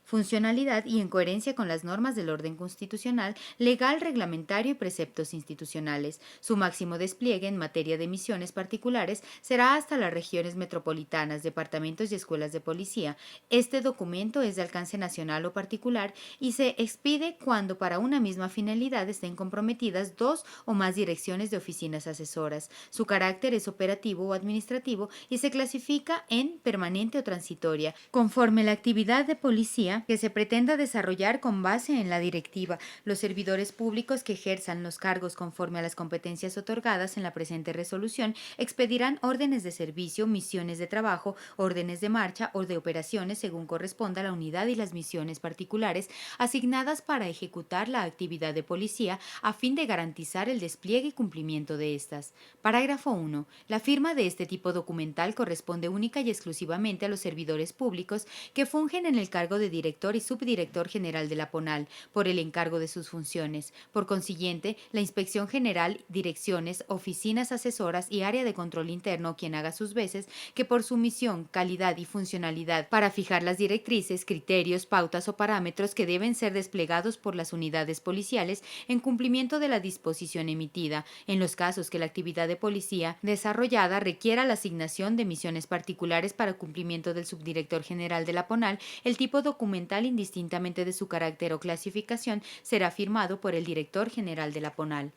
funcionalidad y en coherencia con las normas del orden constitucional, legal, reglamentario y preceptos institucionales. Su máximo despliegue en materia de misiones particulares será hasta las regiones metropolitanas, departamentos y escuelas de policía. Este documento es de alcance nacional o particular y se expide cuando para una misma finalidad estén comprometidas dos o más direcciones de oficinas asesoras. Su carácter es operativo o administrativo y se clasifica en permanente o transitoria, conforme la actividad de policía que se pretenda desarrollar con base en la directiva. Los servidores públicos que ejerzan los cargos conforme a las competencias otorgadas en la presente resolución expedirán órdenes de servicio, misiones de trabajo, órdenes de marcha o de operaciones según corresponda a la unidad y las misiones particulares asignadas para ejecutar la actividad de policía a fin de garantizar el despliegue y cumplimiento de estas. Parágrafo 1. La firma de este tipo documental corresponde única y exclusivamente a los servidores públicos que fungen en el cargo de director y subdirector general de la PONAL por el encargo de sus funciones. Por consiguiente, la Inspección General, direcciones, oficinas asesoras y área de control interno, quien haga sus veces, que por su misión, calidad y funcionalidad para fijar las directrices, criterios, pautas o parámetros que deben ser desplegados por las unidades policiales en cumplimiento de la disposición emitida, en los casos que la actividad de policía desarrollada requiera la asignación de misiones particulares para cumplimiento del subdirector general de la PONAL, el tipo documental, indistintamente de su carácter o clasificación, será firmado por el Director General de la PONAL.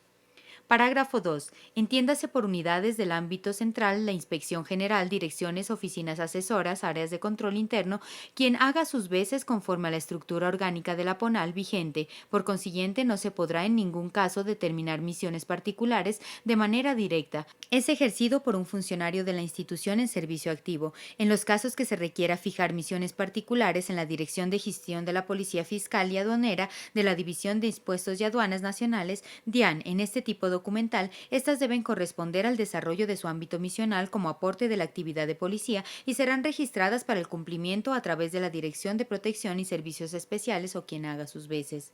Parágrafo 2. Entiéndase por unidades del ámbito central la Inspección General, direcciones, oficinas asesoras, áreas de control interno, quien haga sus veces conforme a la estructura orgánica de la PONAL vigente. Por consiguiente, no se podrá en ningún caso determinar misiones particulares de manera directa. Es ejercido por un funcionario de la institución en servicio activo. En los casos que se requiera fijar misiones particulares en la Dirección de Gestión de la Policía Fiscal y Aduanera de la División de Impuestos y Aduanas Nacionales, DIAN, en este tipo documental, estas deben corresponder al desarrollo de su ámbito misional como aporte de la actividad de policía y serán registradas para el cumplimiento a través de la Dirección de Protección y Servicios Especiales o quien haga sus veces.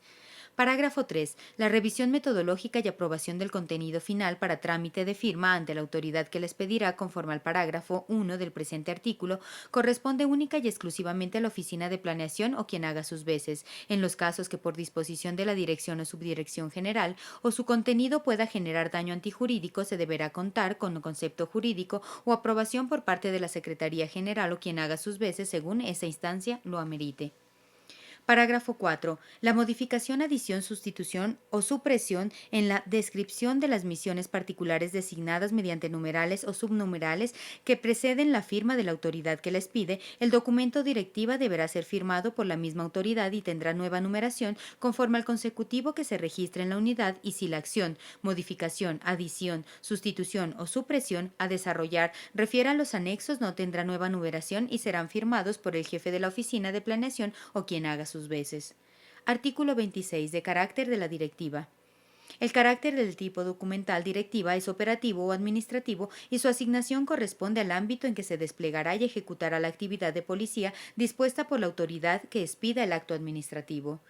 Parágrafo 3. La revisión metodológica y aprobación del contenido final para trámite de firma ante la autoridad que les pedirá conforme al parágrafo 1 del presente artículo corresponde única y exclusivamente a la Oficina de Planeación o quien haga sus veces, en los casos que por disposición de la Dirección o Subdirección General o su contenido pueda generar daño antijurídico, se deberá contar con un concepto jurídico o aprobación por parte de la Secretaría General o quien haga sus veces según esa instancia lo amerite. Parágrafo 4. La modificación, adición, sustitución o supresión en la descripción de las misiones particulares designadas mediante numerales o subnumerales que preceden la firma de la autoridad que les pide, el documento directiva deberá ser firmado por la misma autoridad y tendrá nueva numeración conforme al consecutivo que se registre en la unidad y si la acción, modificación, adición, sustitución o supresión a desarrollar refiere a los anexos no tendrá nueva numeración y serán firmados por el jefe de la oficina de planeación o quien haga sus veces. Artículo 26. De carácter de la directiva. El carácter del tipo documental directiva es operativo o administrativo y su asignación corresponde al ámbito en que se desplegará y ejecutará la actividad de policía dispuesta por la autoridad que expida el acto administrativo.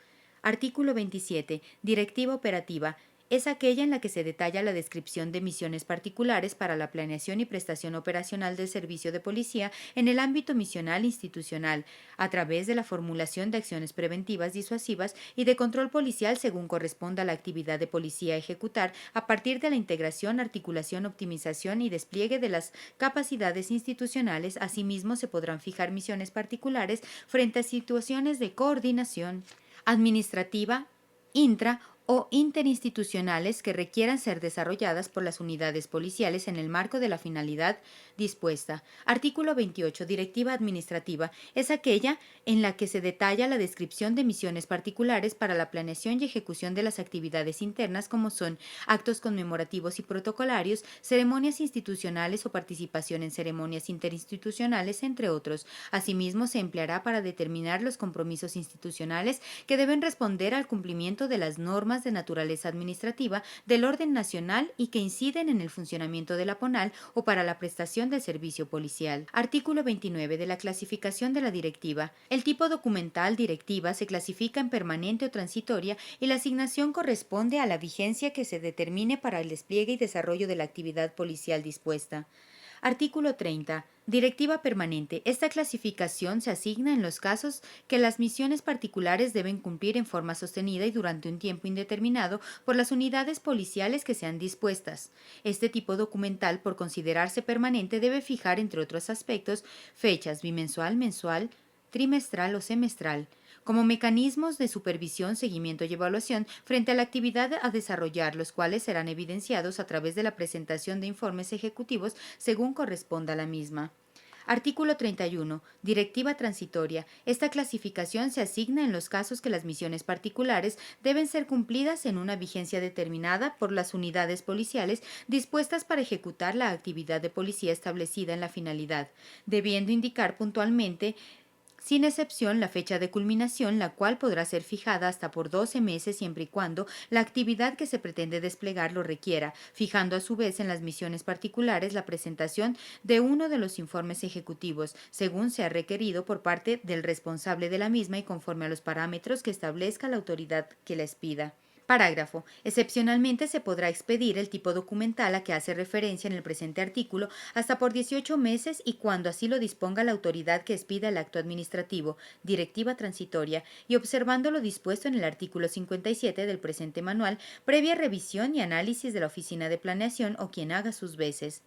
Artículo 27. Directiva operativa. Es aquella en la que se detalla la descripción de misiones particulares para la planeación y prestación operacional del servicio de policía en el ámbito misional institucional, a través de la formulación de acciones preventivas disuasivas y de control policial según corresponda a la actividad de policía a ejecutar, a partir de la integración, articulación, optimización y despliegue de las capacidades institucionales. Asimismo, se podrán fijar misiones particulares frente a situaciones de coordinación administrativa, intra o interinstitucionales que requieran ser desarrolladas por las unidades policiales en el marco de la finalidad dispuesta. Artículo 28. Directiva administrativa. Es aquella en la que se detalla la descripción de misiones particulares para la planeación y ejecución de las actividades internas como son actos conmemorativos y protocolarios, ceremonias institucionales o participación en ceremonias interinstitucionales, entre otros. Asimismo, se empleará para determinar los compromisos institucionales que deben responder al cumplimiento de las normas de naturaleza administrativa del orden nacional y que inciden en el funcionamiento de la PONAL o para la prestación del servicio policial. Artículo 29. De la clasificación de la directiva. El tipo documental directiva se clasifica en permanente o transitoria y la asignación corresponde a la vigencia que se determine para el despliegue y desarrollo de la actividad policial dispuesta. Artículo 30. Directiva permanente. Esta clasificación se asigna en los casos que las misiones particulares deben cumplir en forma sostenida y durante un tiempo indeterminado por las unidades policiales que sean dispuestas. Este tipo documental, por considerarse permanente, debe fijar, entre otros aspectos, fechas bimensual, mensual, trimestral o semestral, como mecanismos de supervisión, seguimiento y evaluación frente a la actividad a desarrollar, los cuales serán evidenciados a través de la presentación de informes ejecutivos según corresponda a la misma. Artículo 31. Directiva transitoria. Esta clasificación se asigna en los casos que las misiones particulares deben ser cumplidas en una vigencia determinada por las unidades policiales dispuestas para ejecutar la actividad de policía establecida en la finalidad, debiendo indicar puntualmente sin excepción la fecha de culminación, la cual podrá ser fijada hasta por 12 meses siempre y cuando la actividad que se pretende desplegar lo requiera, fijando a su vez en las misiones particulares la presentación de uno de los informes ejecutivos, según sea requerido por parte del responsable de la misma y conforme a los parámetros que establezca la autoridad que la expida. Parágrafo. Excepcionalmente se podrá expedir el tipo documental a que hace referencia en el presente artículo hasta por 18 meses y cuando así lo disponga la autoridad que expida el acto administrativo, directiva transitoria, y observando lo dispuesto en el artículo 57 del presente manual, previa revisión y análisis de la Oficina de Planeación o quien haga sus veces.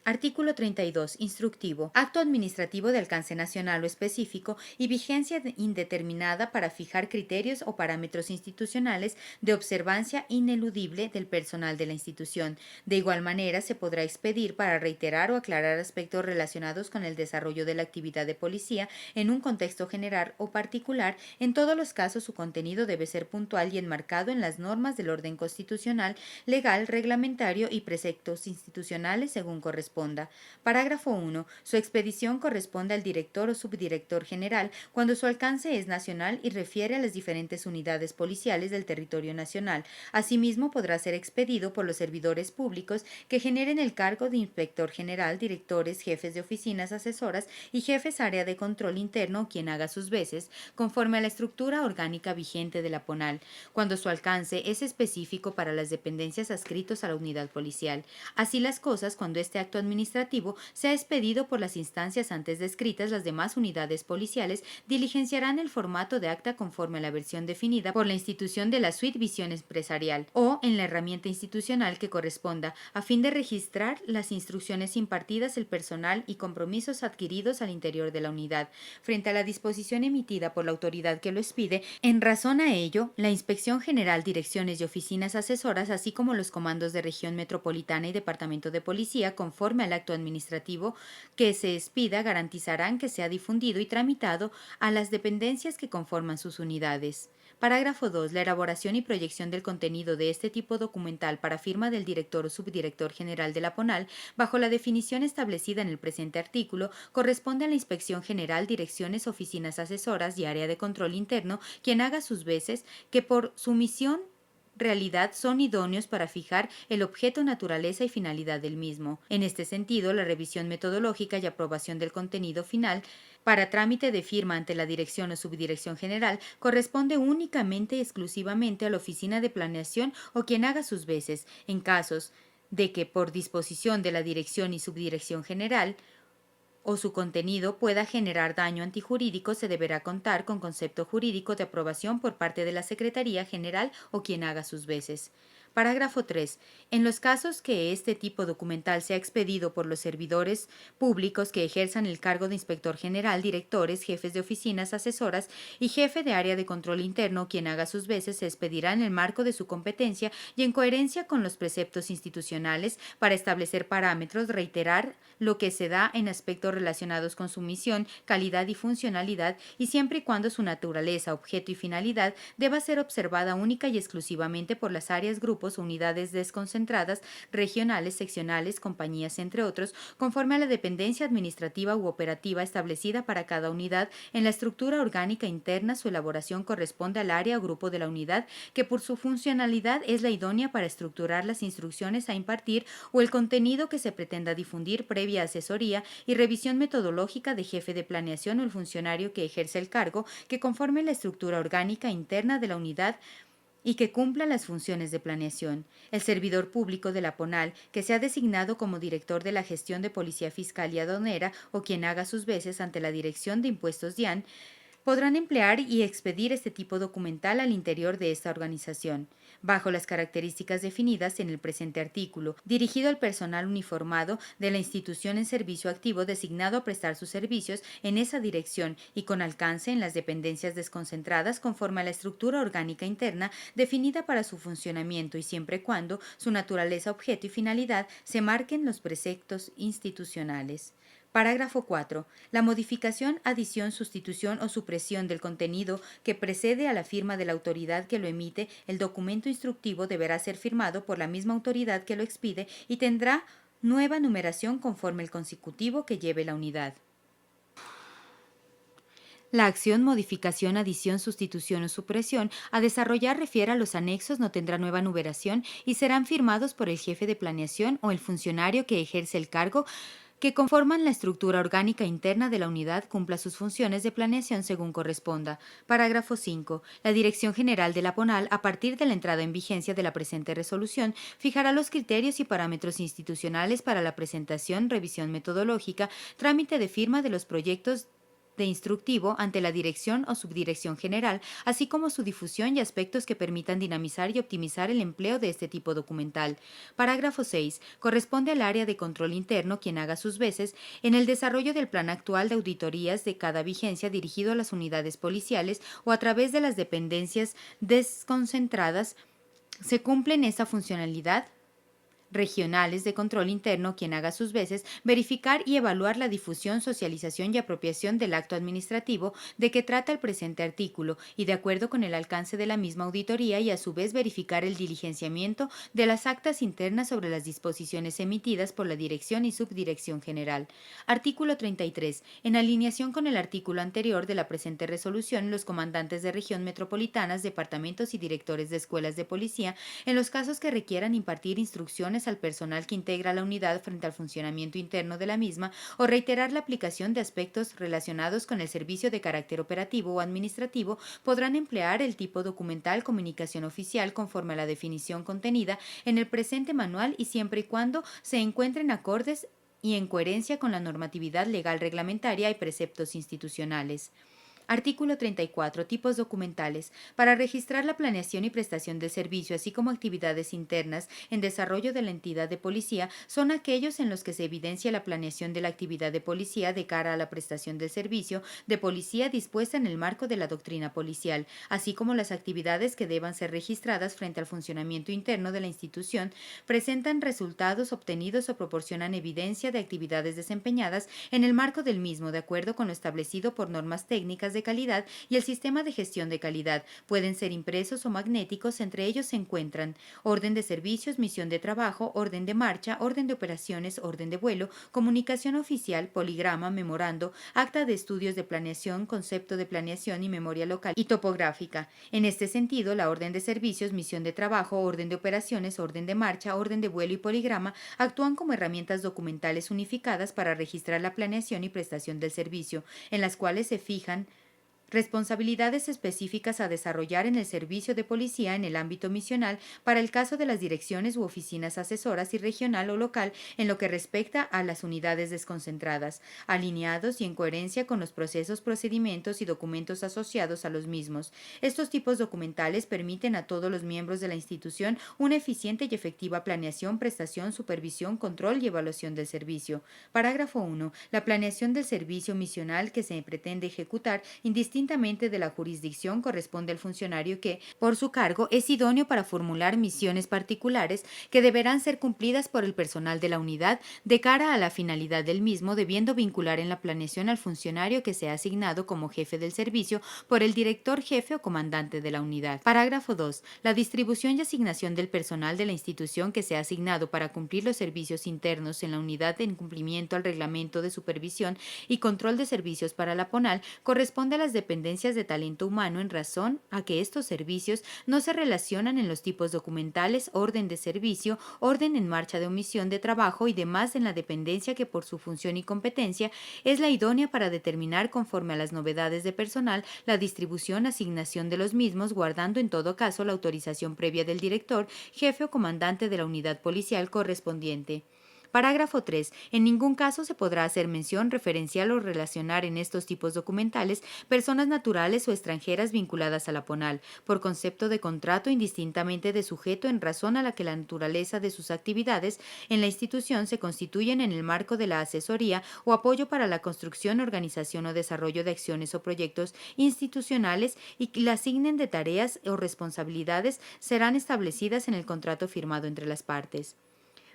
Artículo 32. Instructivo. Acto administrativo de alcance nacional o específico y vigencia indeterminada para fijar criterios o parámetros institucionales de observancia ineludible del personal de la institución. De igual manera, se podrá expedir para reiterar o aclarar aspectos relacionados con el desarrollo de la actividad de policía en un contexto general o particular. En todos los casos, su contenido debe ser puntual y enmarcado en las normas del orden constitucional, legal, reglamentario y preceptos institucionales según corresponda. corresponda. Parágrafo 1. Su expedición corresponde al director o subdirector general cuando su alcance es nacional y refiere a las diferentes unidades policiales del territorio nacional. Asimismo, podrá ser expedido por los servidores públicos que generen el cargo de inspector general, directores, jefes de oficinas asesoras y jefes área de control interno o quien haga sus veces, conforme a la estructura orgánica vigente de la PONAL, cuando su alcance es específico para las dependencias adscritos a la unidad policial. Así las cosas, cuando este acto administrativo sea expedido por las instancias antes descritas, las demás unidades policiales diligenciarán el formato de acta conforme a la versión definida por la institución de la suite visión empresarial o en la herramienta institucional que corresponda, a fin de registrar las instrucciones impartidas, el personal y compromisos adquiridos al interior de la unidad, frente a la disposición emitida por la autoridad que lo expide. En razón a ello, la Inspección General, direcciones y oficinas asesoras, así como los comandos de región metropolitana y departamento de policía, conforme al acto administrativo que se expida, garantizarán que sea difundido y tramitado a las dependencias que conforman sus unidades. Parágrafo 2. La elaboración y proyección del contenido de este tipo documental para firma del director o subdirector general de la PONAL, bajo la definición establecida en el presente artículo, corresponde a la Inspección General, direcciones, oficinas asesoras y área de control interno, quien haga sus veces, que por su misión realidad son idóneos para fijar el objeto, naturaleza y finalidad del mismo. En este sentido, la revisión metodológica y aprobación del contenido final para trámite de firma ante la Dirección o Subdirección General corresponde únicamente y exclusivamente a la Oficina de Planeación o quien haga sus veces, en casos de que por disposición de la Dirección y Subdirección General o su contenido pueda generar daño antijurídico, se deberá contar con concepto jurídico de aprobación por parte de la Secretaría General o quien haga sus veces. Parágrafo 3. En los casos que este tipo documental sea expedido por los servidores públicos que ejerzan el cargo de inspector general, directores, jefes de oficinas asesoras y jefe de área de control interno, quien haga sus veces, se expedirá en el marco de su competencia y en coherencia con los preceptos institucionales para establecer parámetros, reiterar lo que se da en aspectos relacionados con su misión, calidad y funcionalidad, y siempre y cuando su naturaleza, objeto y finalidad deba ser observada única y exclusivamente por las áreas, grupos o unidades desconcentradas, regionales, seccionales, compañías, entre otros, conforme a la dependencia administrativa u operativa establecida para cada unidad en la estructura orgánica interna. Su elaboración corresponde al área o grupo de la unidad que por su funcionalidad es la idónea para estructurar las instrucciones a impartir o el contenido que se pretenda difundir, previa asesoría y revisión metodológica de jefe de planeación o el funcionario que ejerce el cargo, que conforme la estructura orgánica interna de la unidad y que cumpla las funciones de planeación. El servidor público de la PONAL, que sea designado como director de la gestión de policía fiscal y aduanera o quien haga sus veces ante la Dirección de Impuestos DIAN, podrán emplear y expedir este tipo documental al interior de esta organización, bajo las características definidas en el presente artículo, dirigido al personal uniformado de la institución en servicio activo designado a prestar sus servicios en esa dirección y con alcance en las dependencias desconcentradas conforme a la estructura orgánica interna definida para su funcionamiento y siempre y cuando su naturaleza, objeto y finalidad se marquen los preceptos institucionales. Parágrafo 4. La modificación, adición, sustitución o supresión del contenido que precede a la firma de la autoridad que lo emite, el documento instructivo deberá ser firmado por la misma autoridad que lo expide y tendrá nueva numeración conforme el consecutivo que lleve la unidad. La acción, modificación, adición, sustitución o supresión a desarrollar refiere a los anexos, no tendrá nueva numeración y serán firmados por el jefe de planeación o el funcionario que ejerce el cargo que conforman la estructura orgánica interna de la unidad, cumpla sus funciones de planeación según corresponda. Parágrafo 5. La Dirección General de la PONAL, a partir de la entrada en vigencia de la presente resolución, fijará los criterios y parámetros institucionales para la presentación, revisión metodológica, trámite de firma de los proyectos de instructivo ante la Dirección o Subdirección General, así como su difusión y aspectos que permitan dinamizar y optimizar el empleo de este tipo documental. Parágrafo 6. Corresponde al área de control interno quien haga sus veces en el desarrollo del plan actual de auditorías de cada vigencia dirigido a las unidades policiales o a través de las dependencias desconcentradas. Se cumplen esa funcionalidad regionales de control interno, quien haga sus veces, verificar y evaluar la difusión, socialización y apropiación del acto administrativo de que trata el presente artículo y de acuerdo con el alcance de la misma auditoría y a su vez verificar el diligenciamiento de las actas internas sobre las disposiciones emitidas por la Dirección y Subdirección General. Artículo 33. En alineación con el artículo anterior de la presente resolución, los comandantes de región metropolitanas, departamentos y directores de escuelas de policía, en los casos que requieran impartir instrucciones al personal que integra la unidad frente al funcionamiento interno de la misma o reiterar la aplicación de aspectos relacionados con el servicio de carácter operativo o administrativo, podrán emplear el tipo documental comunicación oficial conforme a la definición contenida en el presente manual y siempre y cuando se encuentren acordes y en coherencia con la normatividad legal reglamentaria y preceptos institucionales. Artículo 34. Tipos documentales. Para registrar la planeación y prestación de servicio, así como actividades internas en desarrollo de la entidad de policía, son aquellos en los que se evidencia la planeación de la actividad de policía de cara a la prestación del servicio de policía dispuesta en el marco de la doctrina policial, así como las actividades que deban ser registradas frente al funcionamiento interno de la institución, presentan resultados obtenidos o proporcionan evidencia de actividades desempeñadas en el marco del mismo, de acuerdo con lo establecido por normas técnicas de calidad y el sistema de gestión de calidad. Pueden ser impresos o magnéticos, entre ellos se encuentran orden de servicios, misión de trabajo, orden de marcha, orden de operaciones, orden de vuelo, comunicación oficial, poligrama, memorando, acta de estudios de planeación, concepto de planeación y memoria local y topográfica. En este sentido, la orden de servicios, misión de trabajo, orden de operaciones, orden de marcha, orden de vuelo y poligrama actúan como herramientas documentales unificadas para registrar la planeación y prestación del servicio, en las cuales se fijan responsabilidades específicas a desarrollar en el servicio de policía en el ámbito misional para el caso de las direcciones u oficinas asesoras y regional o local en lo que respecta a las unidades desconcentradas, alineados y en coherencia con los procesos, procedimientos y documentos asociados a los mismos. Estos tipos documentales permiten a todos los miembros de la institución una eficiente y efectiva planeación, prestación, supervisión, control y evaluación del servicio. Parágrafo 1. La planeación del servicio misional que se pretende ejecutar indistintamente de la jurisdicción corresponde al funcionario que, por su cargo, es idóneo para formular misiones particulares que deberán ser cumplidas por el personal de la unidad de cara a la finalidad del mismo, debiendo vincular en la planeación al funcionario que sea asignado como jefe del servicio por el director jefe o comandante de la unidad. Parágrafo 2. La distribución y asignación del personal de la institución que sea asignado para cumplir los servicios internos en la unidad en cumplimiento al reglamento de supervisión y control de servicios para la PONAL corresponde a las dependencias de talento humano en razón a que estos servicios no se relacionan en los tipos documentales, orden de servicio, orden en marcha de omisión de trabajo y demás en la dependencia que por su función y competencia es la idónea para determinar conforme a las novedades de personal la distribución, asignación de los mismos, guardando en todo caso la autorización previa del director, jefe o comandante de la unidad policial correspondiente. Parágrafo 3. En ningún caso se podrá hacer mención, referencial o relacionar en estos tipos documentales personas naturales o extranjeras vinculadas a la PONAL, por concepto de contrato indistintamente de sujeto en razón a la que la naturaleza de sus actividades en la institución se constituyen en el marco de la asesoría o apoyo para la construcción, organización o desarrollo de acciones o proyectos institucionales y que le asignen de tareas o responsabilidades serán establecidas en el contrato firmado entre las partes.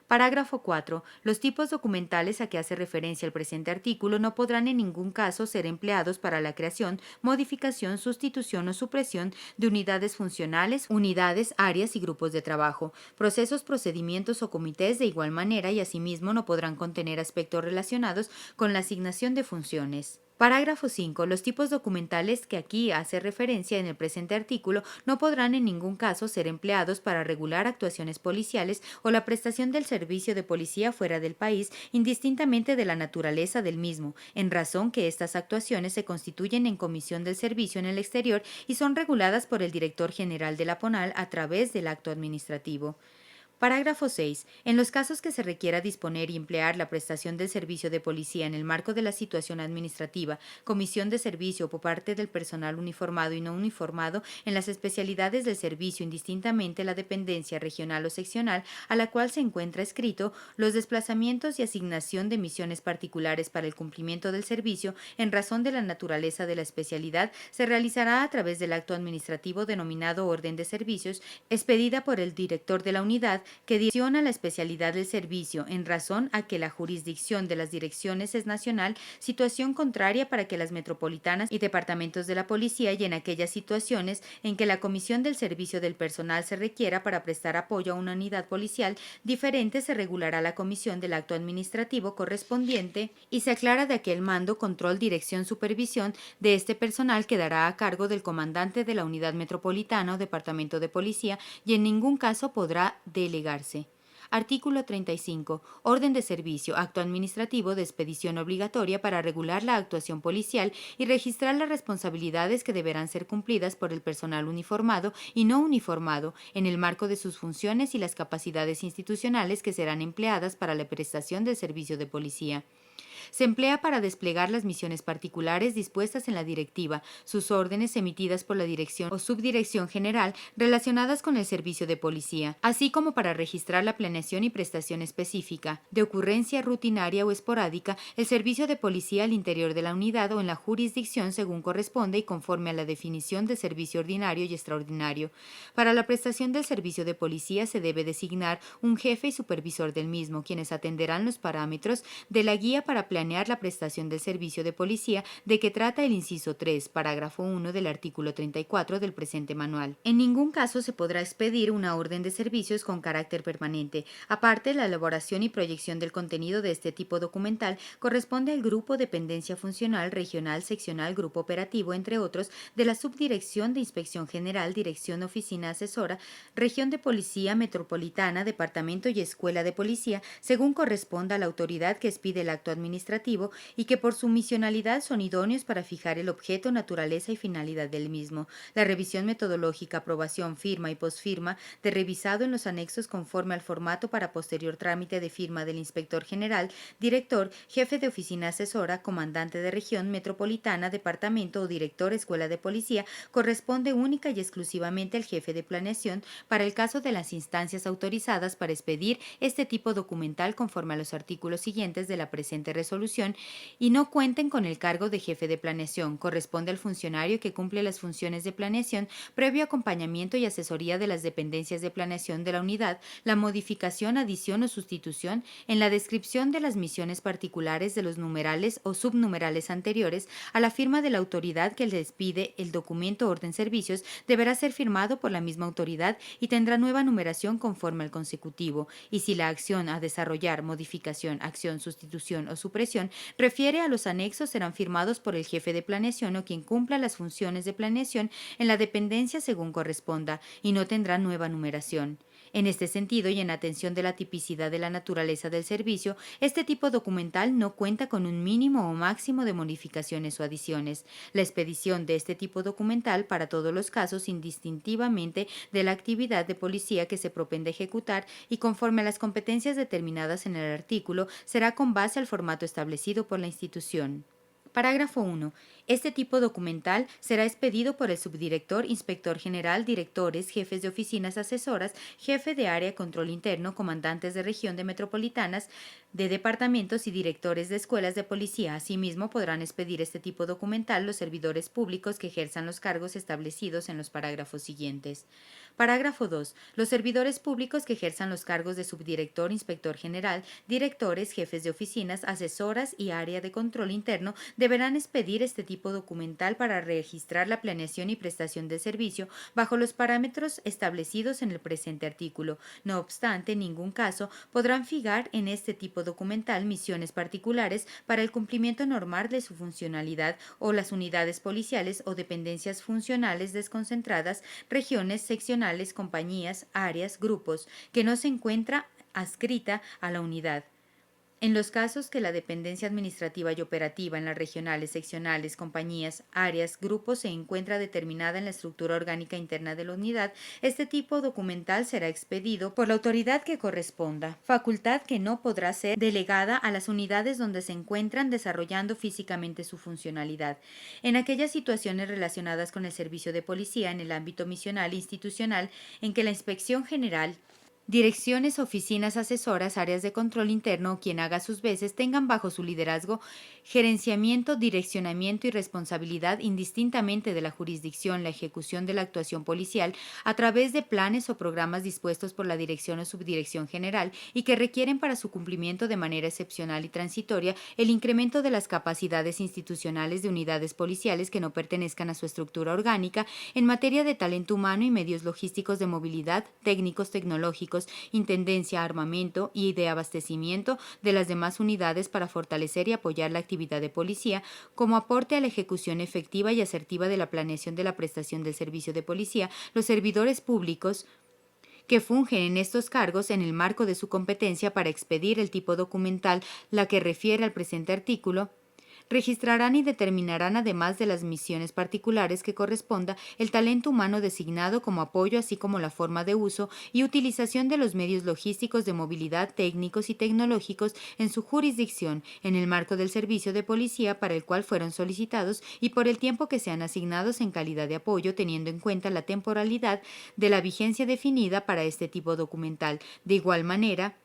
Parágrafo 4. Los tipos documentales a que hace referencia el presente artículo no podrán en ningún caso ser empleados para la creación, modificación, sustitución o supresión de unidades funcionales, unidades, áreas y grupos de trabajo, procesos, procedimientos o comités de igual manera y asimismo no podrán contener aspectos relacionados con la asignación de funciones. Parágrafo 5. Los tipos documentales que aquí hace referencia en el presente artículo no podrán en ningún caso ser empleados para regular actuaciones policiales o la prestación del servicio de policía fuera del país, indistintamente de la naturaleza del mismo, en razón que estas actuaciones se constituyen en comisión del servicio en el exterior y son reguladas por el director general de la PONAL a través del acto administrativo. Parágrafo 6. En los casos que se requiera disponer y emplear la prestación del servicio de policía en el marco de la situación administrativa, comisión de servicio por parte del personal uniformado y no uniformado en las especialidades del servicio, indistintamente la dependencia regional o seccional a la cual se encuentra escrito, los desplazamientos y asignación de misiones particulares para el cumplimiento del servicio en razón de la naturaleza de la especialidad se realizará a través del acto administrativo denominado orden de servicios, expedida por el director de la unidad que direcciona la especialidad del servicio en razón a que la jurisdicción de las direcciones es nacional, situación contraria para que las metropolitanas y departamentos de la policía y en aquellas situaciones en que la comisión del servicio del personal se requiera para prestar apoyo a una unidad policial diferente, se regulará la comisión del acto administrativo correspondiente y se aclara de que el mando, control, dirección, supervisión de este personal quedará a cargo del comandante de la unidad metropolitana o departamento de policía y en ningún caso podrá delegarse. Artículo 35. Orden de servicio, acto administrativo de expedición obligatoria para regular la actuación policial y registrar las responsabilidades que deberán ser cumplidas por el personal uniformado y no uniformado en el marco de sus funciones y las capacidades institucionales que serán empleadas para la prestación del servicio de policía. Se emplea para desplegar las misiones particulares dispuestas en la directiva, sus órdenes emitidas por la dirección o subdirección general relacionadas con el servicio de policía, así como para registrar la planeación y prestación específica, de ocurrencia rutinaria o esporádica, el servicio de policía al interior de la unidad o en la jurisdicción según corresponde y conforme a la definición de servicio ordinario y extraordinario. Para la prestación del servicio de policía se debe designar un jefe y supervisor del mismo, quienes atenderán los parámetros de la guía para planear la prestación del servicio de policía de que trata el inciso 3, parágrafo 1 del artículo 34 del presente manual. En ningún caso se podrá expedir una orden de servicios con carácter permanente. Aparte, la elaboración y proyección del contenido de este tipo documental corresponde al grupo dependencia funcional, regional, seccional, grupo operativo, entre otros, de la Subdirección de Inspección General, Dirección Oficina Asesora, Región de Policía Metropolitana, Departamento y Escuela de Policía, según corresponda a la autoridad que expide el acto administrativo y que por su misionalidad son idóneos para fijar el objeto, naturaleza y finalidad del mismo. La revisión metodológica, aprobación, firma y posfirma de revisado en los anexos conforme al formato para posterior trámite de firma del inspector general, director, jefe de oficina asesora, comandante de región metropolitana, departamento o director escuela de policía corresponde única y exclusivamente al jefe de planeación para el caso de las instancias autorizadas para expedir este tipo documental conforme a los artículos siguientes de la presente resolución y no cuenten con el cargo de jefe de planeación. Corresponde al funcionario que cumple las funciones de planeación previo acompañamiento y asesoría de las dependencias de planeación de la unidad, la modificación, adición o sustitución en la descripción de las misiones particulares de los numerales o subnumerales anteriores a la firma de la autoridad que les pide el documento orden servicios deberá ser firmado por la misma autoridad y tendrá nueva numeración conforme al consecutivo, y si la acción a desarrollar, modificación, acción, sustitución o supresión refiere a los anexos, serán firmados por el jefe de planeación o quien cumpla las funciones de planeación en la dependencia según corresponda, y no tendrá nueva numeración. En este sentido y en atención de la tipicidad de la naturaleza del servicio, este tipo documental no cuenta con un mínimo o máximo de modificaciones o adiciones. La expedición de este tipo documental para todos los casos indistintivamente de la actividad de policía que se propende ejecutar y conforme a las competencias determinadas en el artículo será con base al formato establecido por la institución. Parágrafo 1. Este tipo documental será expedido por el subdirector, inspector general, directores, jefes de oficinas asesoras, jefe de área de control interno, comandantes de región de metropolitanas, de departamentos y directores de escuelas de policía. Asimismo, podrán expedir este tipo documental los servidores públicos que ejerzan los cargos establecidos en los parágrafos siguientes. Parágrafo 2. Los servidores públicos que ejerzan los cargos de subdirector, inspector general, directores, jefes de oficinas, asesoras y área de control interno deberán expedir este tipo documental para registrar la planeación y prestación del servicio bajo los parámetros establecidos en el presente artículo. No obstante, en ningún caso podrán fijar en este tipo documental misiones particulares para el cumplimiento normal de su funcionalidad o las unidades policiales o dependencias funcionales desconcentradas, regiones, seccionales, compañías, áreas, grupos, que no se encuentra adscrita a la unidad. En los casos que la dependencia administrativa y operativa en las regionales, seccionales, compañías, áreas, grupos se encuentra determinada en la estructura orgánica interna de la unidad, este tipo documental será expedido por la autoridad que corresponda, facultad que no podrá ser delegada a las unidades donde se encuentran desarrollando físicamente su funcionalidad. En aquellas situaciones relacionadas con el servicio de policía en el ámbito misional e institucional en que la Inspección General Direcciones, oficinas asesoras, áreas de control interno o quien haga sus veces tengan bajo su liderazgo gerenciamiento, direccionamiento y responsabilidad indistintamente de la jurisdicción, la ejecución de la actuación policial a través de planes o programas dispuestos por la dirección o subdirección general y que requieren para su cumplimiento de manera excepcional y transitoria el incremento de las capacidades institucionales de unidades policiales que no pertenezcan a su estructura orgánica en materia de talento humano y medios logísticos de movilidad, técnicos, tecnológicos, intendencia, armamento y de abastecimiento de las demás unidades para fortalecer y apoyar la actividad de policía como aporte a la ejecución efectiva y asertiva de la planeación de la prestación del servicio de policía. Los servidores públicos que fungen en estos cargos en el marco de su competencia para expedir el tipo documental la que refiere al presente artículo, registrarán y determinarán, además de las misiones particulares que corresponda, el talento humano designado como apoyo, así como la forma de uso y utilización de los medios logísticos de movilidad técnicos y tecnológicos en su jurisdicción, en el marco del servicio de policía para el cual fueron solicitados y por el tiempo que sean asignados en calidad de apoyo, teniendo en cuenta la temporalidad de la vigencia definida para este tipo documental. De igual manera,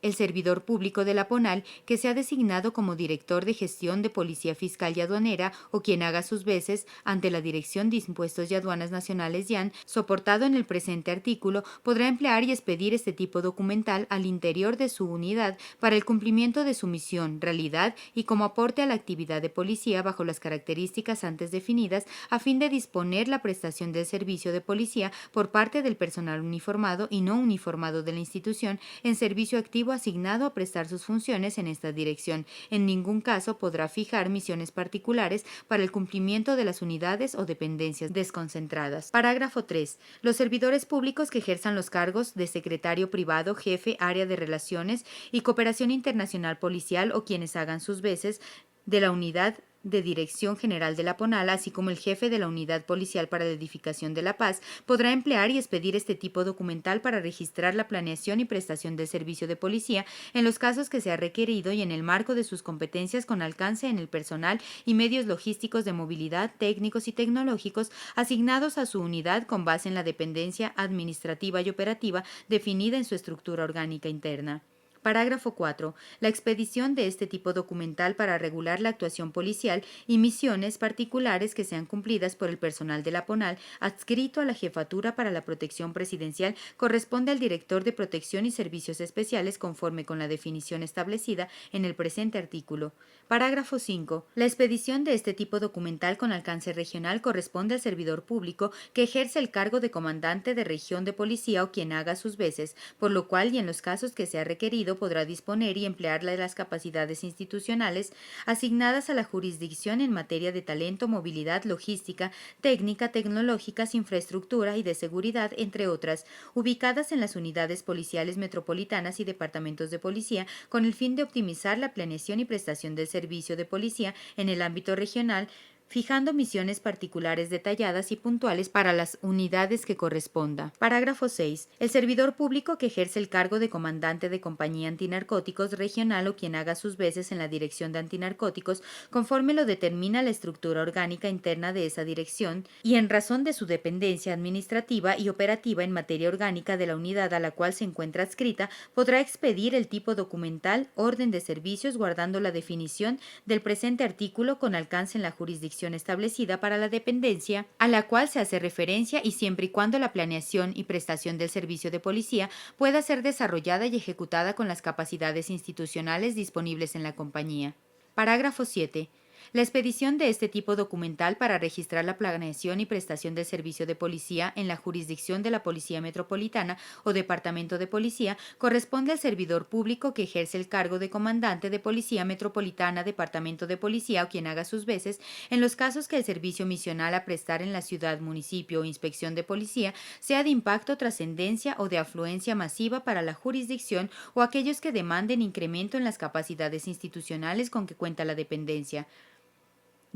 el servidor público de la PONAL que sea designado como director de gestión de Policía Fiscal y Aduanera o quien haga sus veces ante la Dirección de Impuestos y Aduanas Nacionales DIAN, soportado en el presente artículo, podrá emplear y expedir este tipo documental al interior de su unidad para el cumplimiento de su misión, realidad y como aporte a la actividad de policía bajo las características antes definidas a fin de disponer la prestación del servicio de policía por parte del personal uniformado y no uniformado de la institución en servicio activo asignado a prestar sus funciones en esta dirección. En ningún caso podrá fijar misiones particulares para el cumplimiento de las unidades o dependencias desconcentradas. Parágrafo 3. Los servidores públicos que ejerzan los cargos de secretario privado, jefe, área de relaciones y cooperación internacional policial o quienes hagan sus veces de la unidad de Dirección General de la PONAL, así como el jefe de la Unidad Policial para la Edificación de la Paz, podrá emplear y expedir este tipo documental para registrar la planeación y prestación del servicio de policía en los casos que sea requerido y en el marco de sus competencias con alcance en el personal y medios logísticos de movilidad, técnicos y tecnológicos asignados a su unidad con base en la dependencia administrativa y operativa definida en su estructura orgánica interna. Parágrafo 4. La expedición de este tipo documental para regular la actuación policial y misiones particulares que sean cumplidas por el personal de la PONAL adscrito a la Jefatura para la Protección Presidencial corresponde al Director de Protección y Servicios Especiales conforme con la definición establecida en el presente artículo. Parágrafo 5. La expedición de este tipo documental con alcance regional corresponde al servidor público que ejerce el cargo de comandante de región de policía o quien haga sus veces, por lo cual y en los casos que sea requerido podrá disponer y emplear las capacidades institucionales asignadas a la jurisdicción en materia de talento, movilidad, logística, técnica, tecnológicas, infraestructura y de seguridad, entre otras, ubicadas en las unidades policiales metropolitanas y departamentos de policía, con el fin de optimizar la planeación y prestación del servicio de policía en el ámbito regional, fijando misiones particulares detalladas y puntuales para las unidades que corresponda. Parágrafo 6. El servidor público que ejerce el cargo de comandante de compañía antinarcóticos regional o quien haga sus veces en la dirección de antinarcóticos, conforme lo determina la estructura orgánica interna de esa dirección, y en razón de su dependencia administrativa y operativa en materia orgánica de la unidad a la cual se encuentra adscrita, podrá expedir el tipo documental, orden de servicios, guardando la definición del presente artículo con alcance en la jurisdicción establecida para la dependencia a la cual se hace referencia y siempre y cuando la planeación y prestación del servicio de policía pueda ser desarrollada y ejecutada con las capacidades institucionales disponibles en la compañía. Parágrafo 7. La expedición de este tipo documental para registrar la planeación y prestación del servicio de policía en la jurisdicción de la Policía Metropolitana o Departamento de Policía corresponde al servidor público que ejerce el cargo de comandante de Policía Metropolitana, Departamento de Policía o quien haga sus veces, en los casos que el servicio misional a prestar en la ciudad, municipio o inspección de policía sea de impacto, trascendencia o de afluencia masiva para la jurisdicción o aquellos que demanden incremento en las capacidades institucionales con que cuenta la dependencia.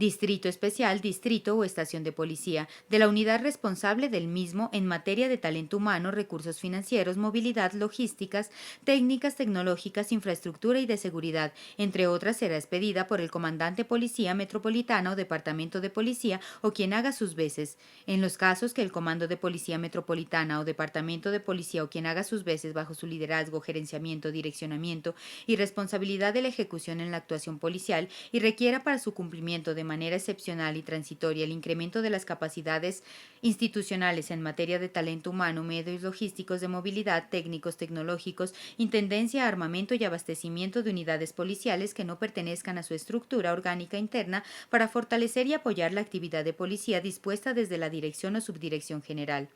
distrito especial, distrito o estación de policía, de la unidad responsable del mismo en materia de talento humano, recursos financieros, movilidad, logísticas, técnicas, tecnológicas, infraestructura y de seguridad, entre otras, será expedida por el comandante Policía Metropolitana o Departamento de Policía o quien haga sus veces. En los casos que el Comando de Policía Metropolitana o Departamento de Policía o quien haga sus veces bajo su liderazgo, gerenciamiento, direccionamiento y responsabilidad de la ejecución en la actuación policial y requiera para su cumplimiento de manera excepcional y transitoria el incremento de las capacidades institucionales en materia de talento humano, medios logísticos de movilidad, técnicos, tecnológicos, intendencia, armamento y abastecimiento de unidades policiales que no pertenezcan a su estructura orgánica interna para fortalecer y apoyar la actividad de policía dispuesta desde la Dirección o Subdirección General,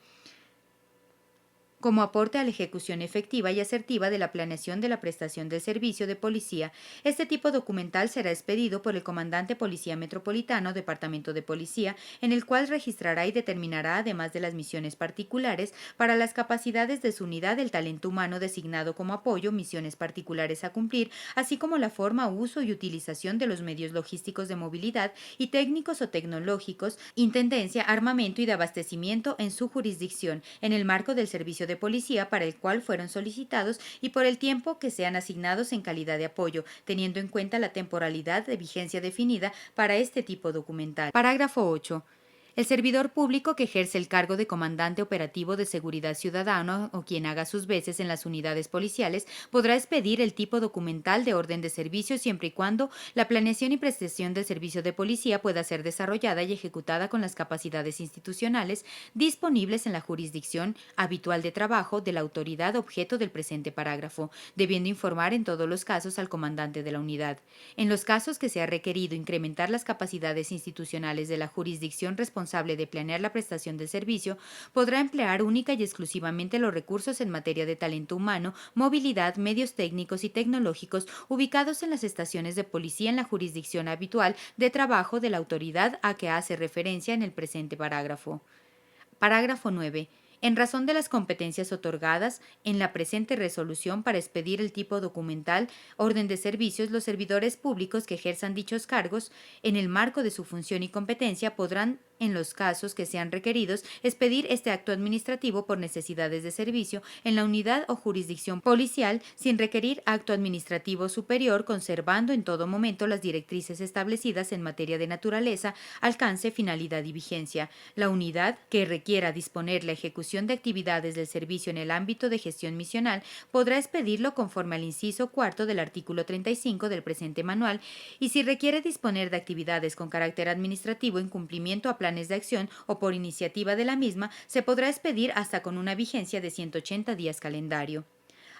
como aporte a la ejecución efectiva y asertiva de la planeación de la prestación del servicio de policía. Este tipo documental será expedido por el comandante Policía Metropolitano, Departamento de Policía, en el cual registrará y determinará, además de las misiones particulares, para las capacidades de su unidad el talento humano designado como apoyo, misiones particulares a cumplir, así como la forma, uso y utilización de los medios logísticos de movilidad y técnicos o tecnológicos, intendencia, armamento y de abastecimiento en su jurisdicción, en el marco del servicio de policía para el cual fueron solicitados y por el tiempo que sean asignados en calidad de apoyo, teniendo en cuenta la temporalidad de vigencia definida para este tipo documental. Parágrafo 8. El servidor público que ejerce el cargo de comandante operativo de seguridad ciudadana o quien haga sus veces en las unidades policiales podrá expedir el tipo documental de orden de servicio siempre y cuando la planeación y prestación del servicio de policía pueda ser desarrollada y ejecutada con las capacidades institucionales disponibles en la jurisdicción habitual de trabajo de la autoridad objeto del presente parágrafo, debiendo informar en todos los casos al comandante de la unidad. En los casos que sea requerido incrementar las capacidades institucionales de la jurisdicción responsable de planear la prestación del servicio, podrá emplear única y exclusivamente los recursos en materia de talento humano, movilidad, medios técnicos y tecnológicos ubicados en las estaciones de policía en la jurisdicción habitual de trabajo de la autoridad a que hace referencia en el presente parágrafo. Parágrafo 9. En razón de las competencias otorgadas en la presente resolución para expedir el tipo documental orden de servicios, los servidores públicos que ejerzan dichos cargos en el marco de su función y competencia podrán, en los casos que sean requeridos, expedir este acto administrativo por necesidades de servicio en la unidad o jurisdicción policial sin requerir acto administrativo superior, conservando en todo momento las directrices establecidas en materia de naturaleza, alcance, finalidad y vigencia. La unidad que requiera disponer la ejecución de actividades del servicio en el ámbito de gestión misional podrá expedirlo conforme al inciso cuarto del artículo 35 del presente manual y si requiere disponer de actividades con carácter administrativo en cumplimiento a planes de acción o por iniciativa de la misma, se podrá expedir hasta con una vigencia de 180 días calendario.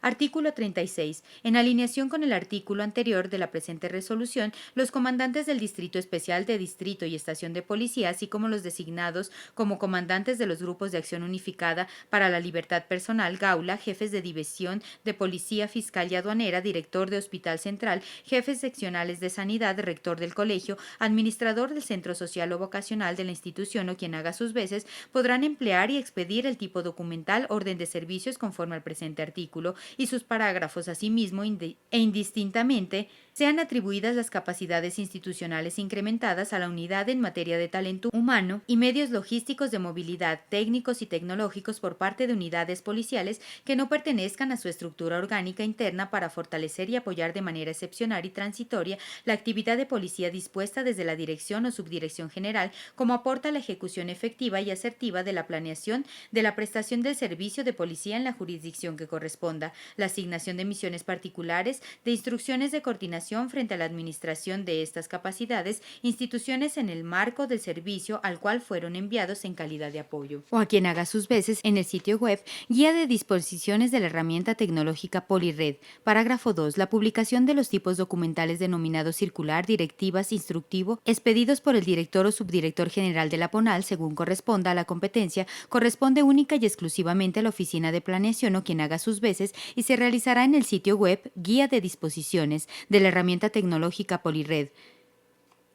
Artículo 36. En alineación con el artículo anterior de la presente resolución, los comandantes del Distrito Especial de Distrito y Estación de Policía, así como los designados como comandantes de los Grupos de Acción Unificada para la Libertad Personal, Gaula, jefes de división de Policía Fiscal y Aduanera, director de Hospital Central, jefes seccionales de Sanidad, rector del colegio, administrador del Centro Social o Vocacional de la institución o quien haga sus veces, podrán emplear y expedir el tipo documental orden de servicios conforme al presente artículo y sus parágrafos, asimismo e indistintamente, sean atribuidas las capacidades institucionales incrementadas a la unidad en materia de talento humano y medios logísticos de movilidad, técnicos y tecnológicos por parte de unidades policiales que no pertenezcan a su estructura orgánica interna para fortalecer y apoyar de manera excepcional y transitoria la actividad de policía dispuesta desde la Dirección o Subdirección General como aporta a la ejecución efectiva y asertiva de la planeación de la prestación del servicio de policía en la jurisdicción que corresponda, la asignación de misiones particulares, de instrucciones de coordinación frente a la administración de estas capacidades, instituciones en el marco del servicio al cual fueron enviados en calidad de apoyo. O a quien haga sus veces en el sitio web Guía de disposiciones de la herramienta tecnológica Polired. Parágrafo 2. La publicación de los tipos documentales denominados circular, directivas, instructivo, expedidos por el director o subdirector general de la PONAL, según corresponda a la competencia, corresponde única y exclusivamente a la Oficina de Planeación o quien haga sus veces y se realizará en el sitio web Guía de disposiciones de la herramienta tecnológica Polired.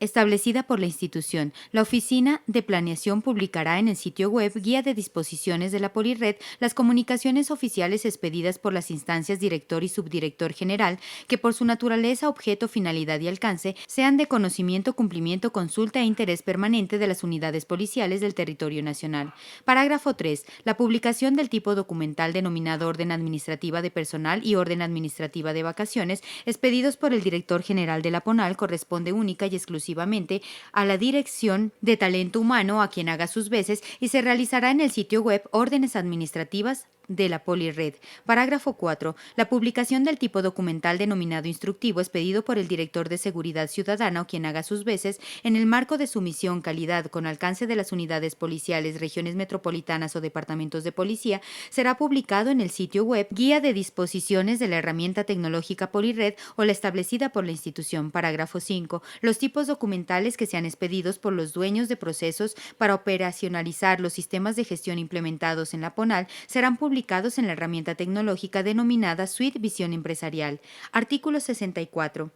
establecida por la institución. La Oficina de Planeación publicará en el sitio web Guía de Disposiciones de la Polired las comunicaciones oficiales expedidas por las instancias director y subdirector general que por su naturaleza, objeto, finalidad y alcance sean de conocimiento, cumplimiento, consulta e interés permanente de las unidades policiales del territorio nacional. Parágrafo 3. La publicación del tipo documental denominado Orden Administrativa de Personal y Orden Administrativa de Vacaciones expedidos por el director general de la PONAL corresponde única y exclusivamente a la Dirección de Talento Humano, a quien haga sus veces, y se realizará en el sitio web Órdenes Administrativas de la Polired. Parágrafo 4. La publicación del tipo documental denominado instructivo expedido por el director de Seguridad Ciudadana o quien haga sus veces en el marco de su misión, calidad, con alcance de las unidades policiales, regiones metropolitanas o departamentos de policía, será publicado en el sitio web Guía de Disposiciones de la Herramienta Tecnológica Polired o la establecida por la institución. Parágrafo 5. Los tipos documentales que sean expedidos por los dueños de procesos para operacionalizar los sistemas de gestión implementados en la PONAL serán publicados en la herramienta tecnológica denominada Suite Visión Empresarial. Artículo 64.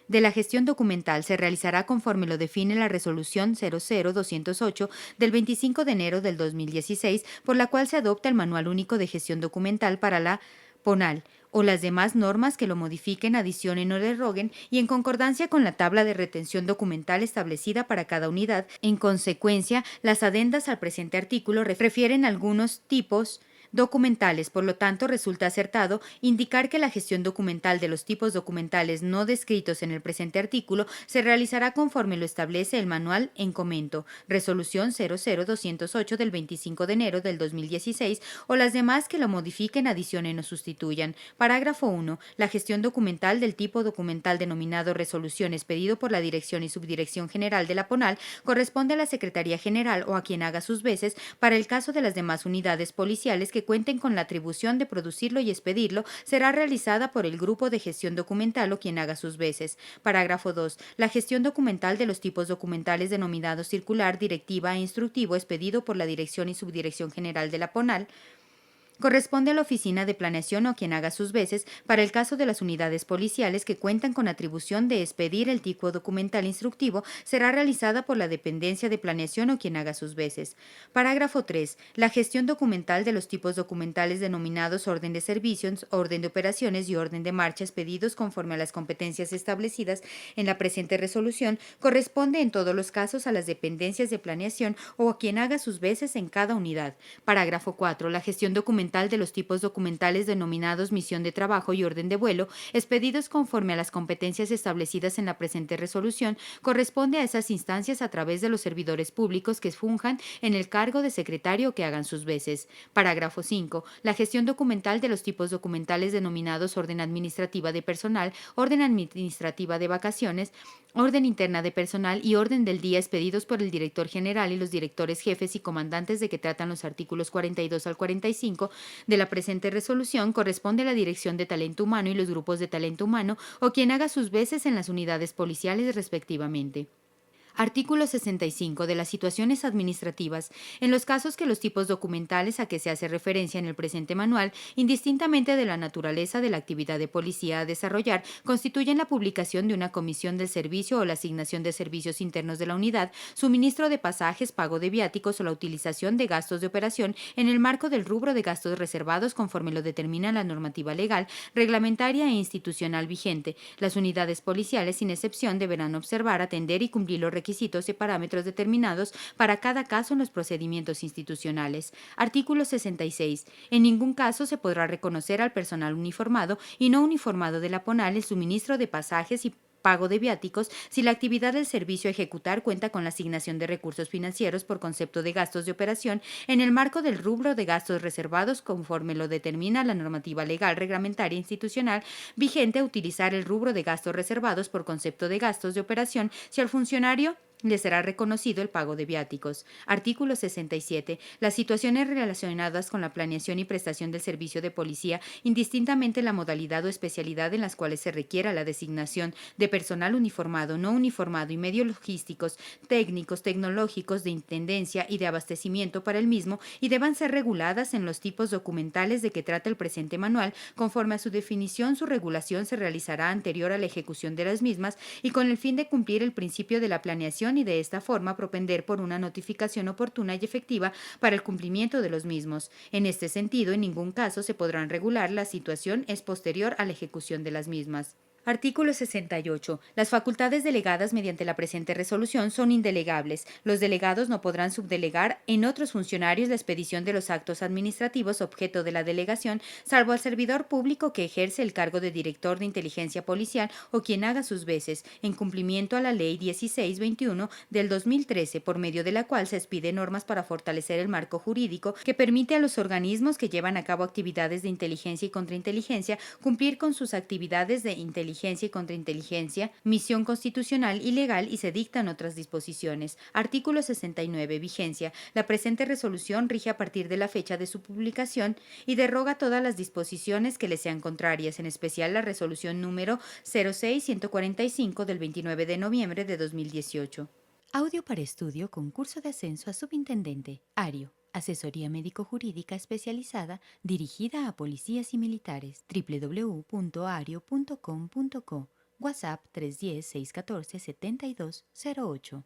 De la gestión documental se realizará conforme lo define la Resolución 00208 del 25 de enero del 2016, por la cual se adopta el Manual Único de Gestión Documental para la PONAL, o las demás normas que lo modifiquen, adicionen o deroguen, y en concordancia con la tabla de retención documental establecida para cada unidad. En consecuencia, las adendas al presente artículo refieren a algunos tipos documentales. Por lo tanto, resulta acertado indicar que la gestión documental de los tipos documentales no descritos en el presente artículo se realizará conforme lo establece el manual en comento, Resolución 00208 del 25 de enero del 2016, o las demás que lo modifiquen, adicionen o sustituyan. Parágrafo 1. La gestión documental del tipo documental denominado resolución expedido por la Dirección y Subdirección General de la PONAL corresponde a la Secretaría General o a quien haga sus veces para el caso de las demás unidades policiales que cuenten con la atribución de producirlo y expedirlo, será realizada por el Grupo de Gestión Documental o quien haga sus veces. Parágrafo 2. La gestión documental de los tipos documentales denominados circular, directiva e instructivo expedido por la Dirección y Subdirección General de la PONAL corresponde a la Oficina de Planeación o quien haga sus veces para el caso de las unidades policiales que cuentan con atribución de expedir el tipo documental instructivo, será realizada por la Dependencia de Planeación o quien haga sus veces. Parágrafo 3. La gestión documental de los tipos documentales denominados orden de servicios, orden de operaciones y orden de marcha expedidos conforme a las competencias establecidas en la presente resolución corresponde en todos los casos a las dependencias de planeación o a quien haga sus veces en cada unidad. Parágrafo 4. La gestión documental de los tipos documentales denominados misión de trabajo y orden de vuelo, expedidos conforme a las competencias establecidas en la presente resolución, corresponde a esas instancias a través de los servidores públicos que funjan en el cargo de secretario o que hagan sus veces. Parágrafo 5. La gestión documental de los tipos documentales denominados orden administrativa de personal, orden administrativa de vacaciones, orden interna de personal y orden del día expedidos por el director general y los directores jefes y comandantes de que tratan los artículos 42 al 45 de la presente resolución corresponde a la Dirección de Talento Humano y los grupos de talento humano o quien haga sus veces en las unidades policiales respectivamente. Artículo 65. De las situaciones administrativas. En los casos que los tipos documentales a que se hace referencia en el presente manual, indistintamente de la naturaleza de la actividad de policía a desarrollar, constituyen la publicación de una comisión del servicio o la asignación de servicios internos de la unidad, suministro de pasajes, pago de viáticos o la utilización de gastos de operación en el marco del rubro de gastos reservados conforme lo determina la normativa legal, reglamentaria e institucional vigente. Las unidades policiales, sin excepción, deberán observar, atender y cumplir los requisitos y parámetros determinados para cada caso en los procedimientos institucionales. Artículo 66. En ningún caso se podrá reconocer al personal uniformado y no uniformado de la PONAL el suministro de pasajes y pago de viáticos si la actividad del servicio a ejecutar cuenta con la asignación de recursos financieros por concepto de gastos de operación en el marco del rubro de gastos reservados conforme lo determina la normativa legal, reglamentaria e institucional vigente a utilizar el rubro de gastos reservados por concepto de gastos de operación si al funcionario le será reconocido el pago de viáticos. Artículo 67. Las situaciones relacionadas con la planeación y prestación del servicio de policía, indistintamente la modalidad o especialidad en las cuales se requiera la designación de personal uniformado, no uniformado y medios logísticos, técnicos, tecnológicos, de intendencia y de abastecimiento para el mismo, y deban ser reguladas en los tipos documentales de que trata el presente manual. Conforme a su definición, su regulación se realizará anterior a la ejecución de las mismas y con el fin de cumplir el principio de la planeación y de esta forma propender por una notificación oportuna y efectiva para el cumplimiento de los mismos. En este sentido, en ningún caso se podrán regular la situación es posterior a la ejecución de las mismas. Artículo 68. Las facultades delegadas mediante la presente resolución son indelegables. Los delegados no podrán subdelegar en otros funcionarios la expedición de los actos administrativos objeto de la delegación, salvo al servidor público que ejerce el cargo de director de inteligencia policial o quien haga sus veces, en cumplimiento a la Ley 1621 del 2013, por medio de la cual se expide normas para fortalecer el marco jurídico que permite a los organismos que llevan a cabo actividades de inteligencia y contrainteligencia cumplir con sus actividades de inteligencia y contrainteligencia, misión constitucional y legal, y se dictan otras disposiciones. Artículo 69. Vigencia. La presente resolución rige a partir de la fecha de su publicación y deroga todas las disposiciones que le sean contrarias, en especial la resolución número 06145 del 29 de noviembre de 2018. Audio para estudio, concurso de ascenso a subintendente. ARIO. Asesoría médico-jurídica especializada dirigida a policías y militares. www.ario.com.co. WhatsApp 310-614-7208.